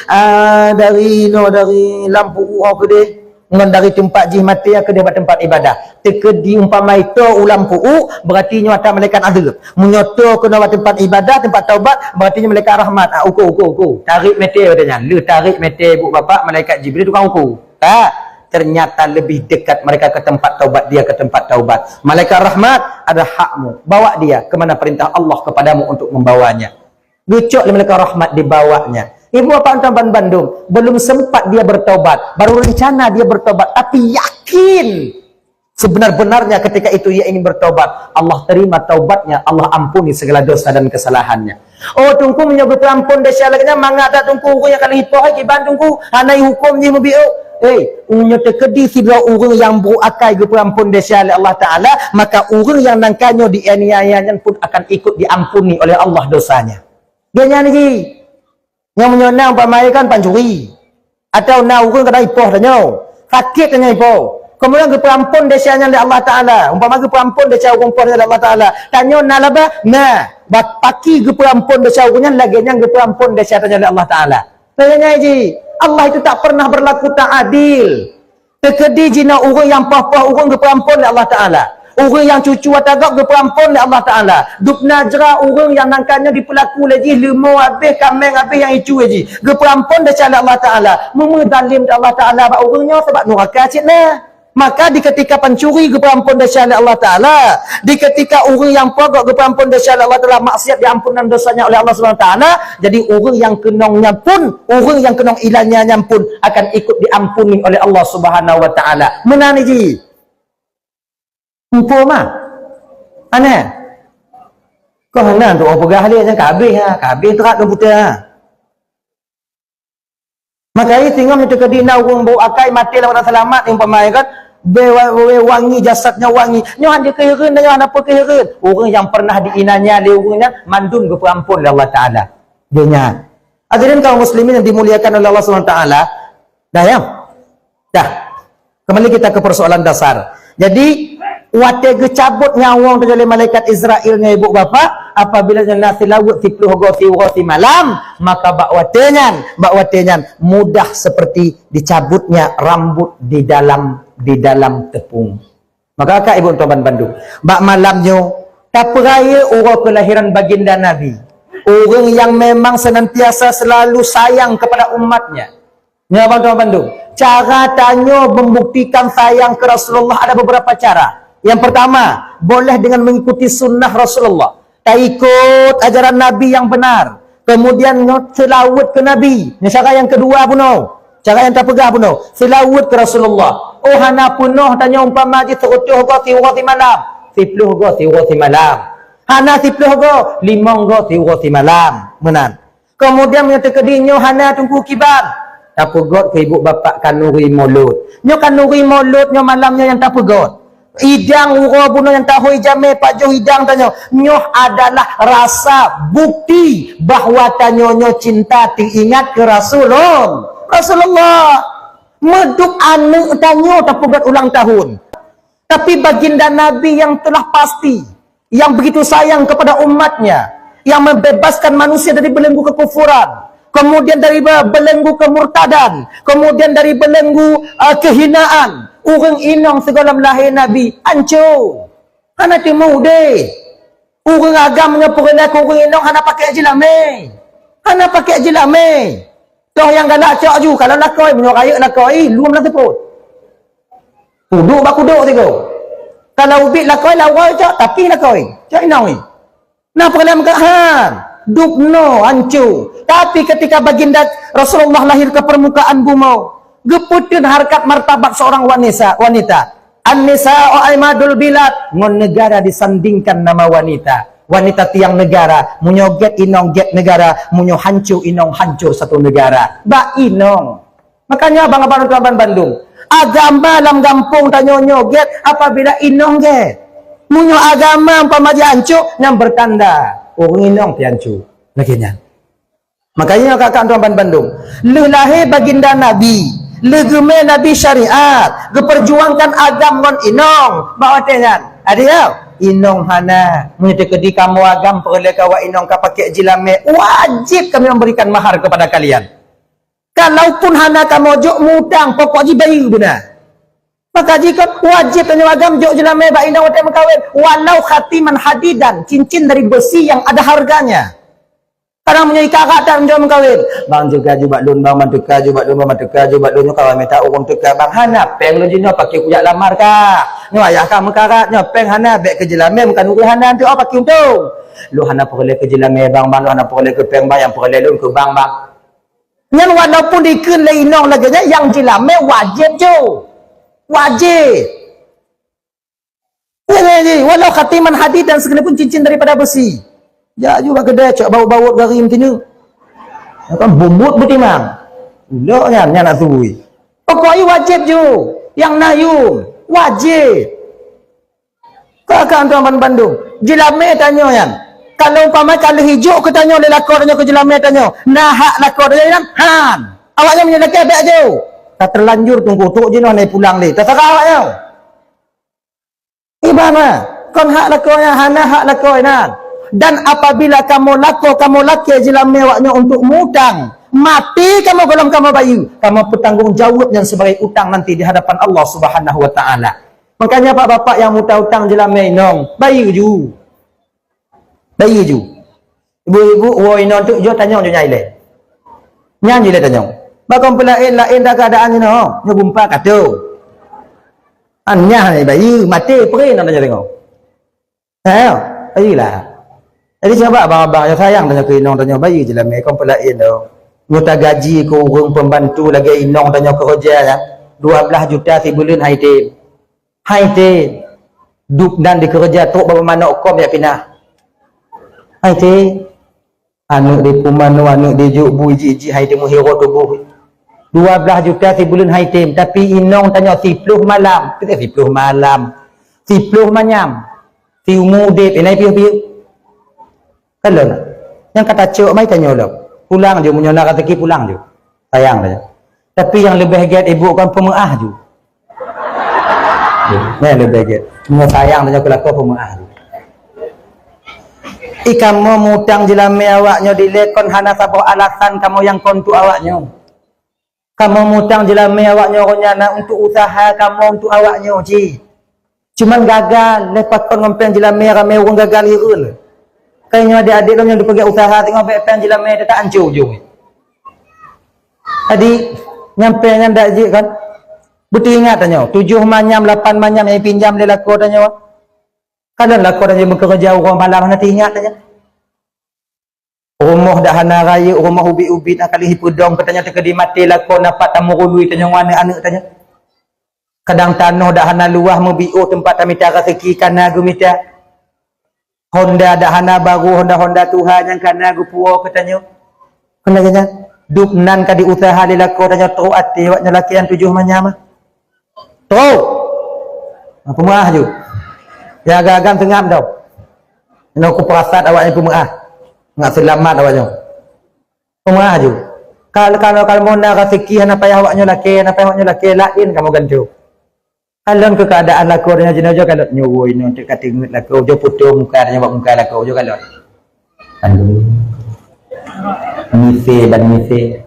lampu ke dia ngan dari tempat ji mati ke dia tempat ibadah tekedi umpamai to ulam puu berarti nyo atas malaikat azab menyoto ke tempat ibadah tempat taubat berarti malaikat rahmat ukur tarik meter katanya lu tarik meter ibu bapa malaikat Jibril tukang ukur tak ternyata lebih dekat mereka ke tempat taubat dia ke tempat taubat malaikat rahmat ada hakmu bawa dia ke mana perintah Allah kepadamu untuk membawanya lucuk malaikat rahmat dibawanya ibu bapa Antam Bandung belum sempat dia bertobat baru rencana dia bertobat tapi yakin sebenar-benarnya ketika itu ia ingin bertobat Allah terima taubatnya Allah ampuni segala dosa dan kesalahannya tungku menyebut ampun dosa lagi mangga tak tungku yang kali itu hai Bandungku hanai hukum ni mobil unyo tekedi sibra urang yang berakai ke ampun dosa oleh Allah Taala maka urang yang nangkanyo dianiayanya pun akan ikut diampuni oleh Allah dosanya dia nyanyi yang menyonang pamaikan pancuri atau na urang kada ipoh danyo sakit danyo ipoh kemudian ke perampun desanya oleh Allah Taala umpama ke perampun desa urang oleh Allah Taala tanyo na laba paki ke perampun desa urangnya laginya ke perampun desa oleh Allah Taala tanya ji Allah itu tak pernah berlaku tak adil tekedi jina urang yang pah-pah urang ke perampun oleh Allah Taala orang yang cucu atagak ke perampun oleh Allah Ta'ala dup najra orang yang nangkanya dipelaku lagi lemau habis kameng habis yang icu lagi ke perampun dah oleh Allah Ta'ala memedalim Allah Ta'ala bak orangnya sebab neraka cik nah Maka di ketika pencuri geperampun dosa oleh Allah Ta'ala, di ketika orang yang pogok geperampun dosa oleh Allah Ta'ala, maksiat diampunan dosanya oleh Allah Subhanahu Ta'ala, jadi orang yang kenongnya pun, orang yang kenong ilahnya pun akan ikut diampuni oleh Allah Subhanahu Wa Ta'ala. Mana ni ji? Empu mah? Mana? Kau hendak tu orang pegah dia macam kabeh ha, kabeh terak tu putih ha. Maka ini tinggal macam kedina orang bau akai mati lah orang selamat yang pemai kan. Wangi jasadnya wangi. Nyohan dia kehirin dan nyohan apa kehirin. Orang yang pernah diinanya oleh orangnya mandun ke perampun oleh Allah Ta'ala. Dia nyahan. Hadirin kaum muslimin yang dimuliakan oleh Allah SWT. Dah ya? Dah. Kembali kita ke persoalan dasar. Jadi, wate gecabut nyawang oleh malaikat Israelnya ibu bapa. Apabila nasi laut si malam, maka bakwatenyan mudah seperti dicabutnya rambut di dalam tepung. Maka kak ibu tuan Bandung, bak malamnya tak peraya orang kelahiran baginda Nabi, orang yang memang senantiasa selalu sayang kepada umatnya. Ya tuan Bandung, cara tanya membuktikan sayang ke Rasulullah ada beberapa cara. Yang pertama, boleh dengan mengikuti sunnah Rasulullah. Tak ikut ajaran Nabi yang benar. Kemudian selawat ke Nabi. Cara yang kedua pun cara yang tak pegah pun selawat ke Rasulullah. Oh hana punuh tanya umpama je terutuh go tiwati malam. 10 go tiwati malam. Hana 10 go 5 go tiwati malam. Menan. Kemudian menyatakan dinyo hana tunggu kibar. Tak pegot ke ibu bapa kanuri mulut. Nyo kanuri mulut nyo malamnya yang tak pegot. Hidang ura bunuh yang tahu ijame pajuh hidang tanya nyoh adalah rasa bukti bahawa tanyonyo cinta diingat ke Rasulullah meduk anu tanyo tak buat ulang tahun. Tapi baginda Nabi yang telah pasti, yang begitu sayang kepada umatnya, yang membebaskan manusia dari belenggu kekufuran, kemudian dari belenggu kemurtadan, kemudian dari belenggu kehinaan. Orang inong segala lahir Nabi hancur. Hana timu deh. Orang agamanya pernah orang inong hana pakai jelame. Hana pakai jelame. Toh yang galak cak ju kalau lakoi punya raya lakoi lu nak teput. Duduk bak duduk tigo. Kalau ubit lakoi lawai cak tapi lakoi. Cak inong ni. Nah pernah mengkahan. Dukno hancur. Tapi ketika baginda Rasulullah lahir ke permukaan bumi, geputin harkat martabat seorang wanita. An-nisa aimadul bilad, ngon negara disandingkan nama wanita. Wanita tiang negara, munyo get inong get negara, munyo hancur inong hancur satu negara. Ba inong. Makanya abang-abang tuan Bandung, agama dalam kampung tanyonyo get apabila inong get. Munyo agama pamaja hancur yang bertanda orang inong piancu. Laginya. Makanya kakak tuan Bandung, lahir baginda Nabi. Legeme Nabi syariat, geperjuangkan agam ngon inong, bawa tenyan. Ada ya? Inong hana, menyatakan di kamu agam perlu kawa inong ka pakai jilame, wajib kami memberikan mahar kepada kalian. Kalaupun hana kamu jok mutang, pokok ji bayi benar. Maka jika wajib tanya agam jok jilame ba inong watai mengkawin, walau khatiman hadidan, cincin dari besi yang ada harganya. Kadang punya kakak tak menjawab mengkawin. Bang juga jubak lun, bang mantuka jubak lun, bang mantuka jubak lun. Kawan minta orang tuka. Bang hana peng lu jino pakai kujak lamar kak. Nyo ayah kamu karat. Nyo peng hana bek ke jelame. Bukan uri hana tu. Oh pakai untung. Lu hana peroleh ke jelame bang bang. Lu hana peroleh ke peng bang. Yang peroleh lu ke bang bang. Yang walaupun dikun lainong lagi. Yang jelame wajib je. Wajib. Walau khatiman hadid dan segenapun cincin daripada besi. Ya juga kedai cak bau-bau gari macam ni. Kan bumbut betimang. Ulaknya nak suwi. Pokoknya wajib je. Yang nayum wajib. Kakak tuan Bandung, jelame tanya yang. Kalau umpama kalau hijau ke tanya oleh lakor tanya ke jelame tanya. Nah hak lakor dia yang han. Awaknya menyelakeh baik je. Tak terlanjur tunggu tok je naik pulang ni. Tak serah awaknya. Ibama, kon hak lakornya hana hak lakornya. Dan apabila kamu laki jelame waknya untuk mutang, mati kamu kalau kamu bayu, kamu bertanggung jawab yang sebagai utang nanti di hadapan Allah Subhanahu Wa Taala. Makanya pak bapak yang mutang jelame nong, bayu ju, ibu-ibu, woi nong tu jo tanya jo nyai le, nyanyi le tanya, bakal pelain lain dah keadaan ni no, nyobumpa kado. Anyah ni bayi mati perin nak tengok. Bayilah. Jadi siapa abang-abang yang sayang tanya ke inong tanya bayi je lah kau pelain tau. Nguta gaji ke urang pembantu lagi inong tanya kerja ya. 12 juta sebulan haitim. Haitim. Duk dan dikerja tok bapa mana kom ya pindah. Haitim. Anak di pumanu anak di jubu iji haitim hero tubuh. 12 juta sebulan haitim tapi inong tanya 10 malam. Kita 10 malam. 10 manyam. Si umudip inai piu-piu. Kalau yang kata cok mai tanya lo. Pulang je menyonak rezeki pulang je. Sayang saja. Tapi yang lebih hebat ibu kan pemaaf je. Ni lebih hebat. Semua sayang tanya kelakar pemaaf je. Kamu mutang jelami awaknya dilekon hana sabah alasan kamu yang kontu awaknya. Kamu mutang jelami awaknya ronyana untuk usaha kamu untuk awaknya ji. Cuman gagal lepas kon ngompen jelami ramai orang gagal irul. Kayaknya adik-adik kamu yang dipergi usaha tengok pen jelami dia tak hancur ujung. Jadi nyampe nya ndak je kan. Betul ingat tanya 7 manyam 8 manyam yang pinjam dia laku tanya. Kalau laku tanya bekerja orang malam nanti ingat tanya. Rumah dah hana raya, rumah ubi-ubi nak kali hipudong katanya terkedi mati laku dapat tamu rului tanya mana anak tanya. Kadang tanah dah hana luah membiu tempat kami tak rezeki kana gumita. Honda dah hana baru Honda Tuhan yang kana gu puo katanya. Kena kanya duk nan ka di usaha di laku tanya tro ati waknya lakian 7 manyam. Tro. Apa mah ju. Ya agak-agak tengam tau. Nak ku perasat awaknya pemaah. Nggak selamat awaknya. Pemaah ju. Kalau mau nak rezeki hana payah awaknya laki lain kamu gantu. Kalau ke keadaan laku dengan jenazah kalau nyuruh ini untuk kata ingat laku jo putus muka dia buat muka laku jo kalau. Aduh. Misi dan misi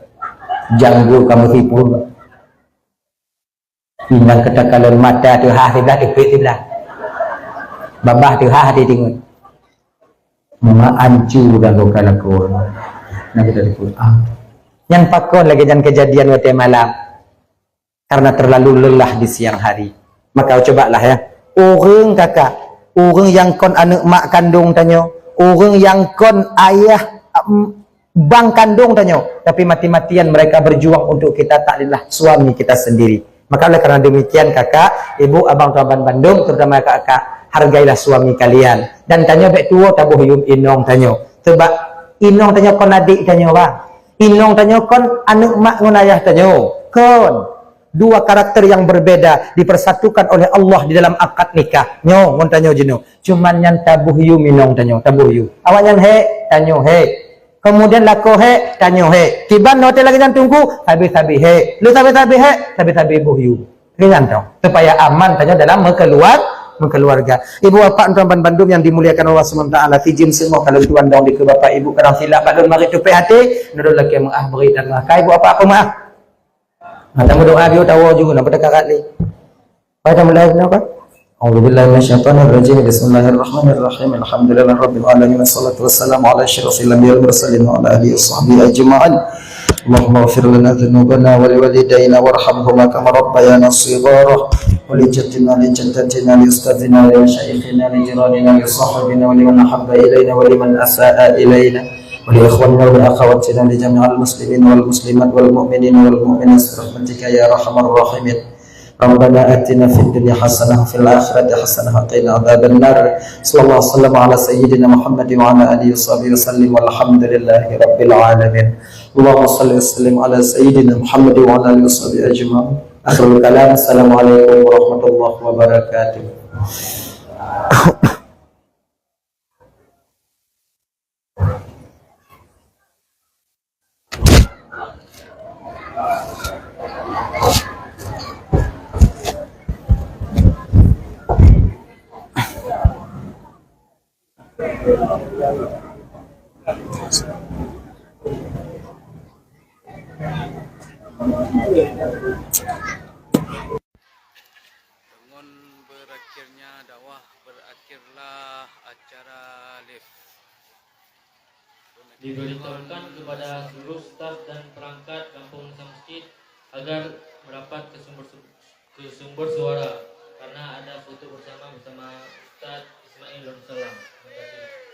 janggu kamu tipu. Ingat kata kalau mata tu ha sebelah tepik sebelah. Babah tu ha dia tengok. Mama ancu dah laku. Nak kita tipu. Yang pakon lagi jangan kejadian waktu malam. Karena terlalu lelah di siang hari. Maka cobalah ya. Orang kakak, orang yang kon anak mak kandung tanya, orang yang kon ayah bang kandung tanya, tapi mati-matian mereka berjuang untuk kita taklilah suami kita sendiri. Maka oleh karena demikian kakak, ibu, abang, tuan Bandung, terutama kakak, hargailah suami kalian. Dan tanya baik tua tabuh yum inong tanya. Sebab inong tanya kon adik tanya bang. Inong tanya kon anak mak ngun ayah tanya. Kon dua karakter yang berbeda dipersatukan oleh Allah di dalam akad nikah. Nyo, ngon tanyo jeno. Cuman yang tabuh yu minong tanyo, tabuh yu. Awak nyan he, tanyo he. Kemudian lako he, tanyo he. Tiban hotel lagi jangan tunggu, habis-habis he. Lu habis-habis he, habis-habis buh yu. Ringan tau. Supaya aman tanyo dalam mengeluarga. Ibu bapak tuan Bandung yang dimuliakan Allah SWT. Tijin semua kalau tuan dong di ke bapak ibu kadang silap balun mari tupai hati, nurul laki maaf beri dan maaf. Kai ibu apa maaf? Ada berdoa dia tahu juga nak berdekat ni. Pada mulai kenapa? A'udzubillahi minasyaitonir rajim. Bismillahirrahmanirrahim. Alhamdulillahirabbil alamin. Wassalatu wassalamu ala asyrafil anbiya'i wal mursalin wa ala alihi washabbihi ajma'in. Allahumma ighfir lana dhunubana wa liwalidayna warhamhuma kama rabbayana shighara wa li jaddina li jaddatina li ustadzina li masyayikhina li jiranina li sahbina wa liman ahabba ilayna wa liman asaa ilayna. ولإخواننا والأخواتنا لجميع المسلمين والمسلمات والمؤمنين والمؤمنات برحمتك يا أرحم الراحمين. ربنا آتنا في الدنيا حسنة وفي الآخرة حسنة وقنا عذاب النار. صلى الله وسلم على سيدنا محمد وعلى آله وصحبه وسلم والحمد لله رب العالمين. اللهم صل وسلم على سيدنا محمد وعلى آله وصحبه أجمعين. آخر الكلام السلام عليكم ورحمة الله وبركاته. Dengan berakhirnya dakwah, berakhirlah acara live. Diberitahukan kepada seluruh staf dan perangkat kampung masjid agar merapat ke sumber suara karena karena ada foto bersama Ustadz Ismail Lomsalam. Terima kasih.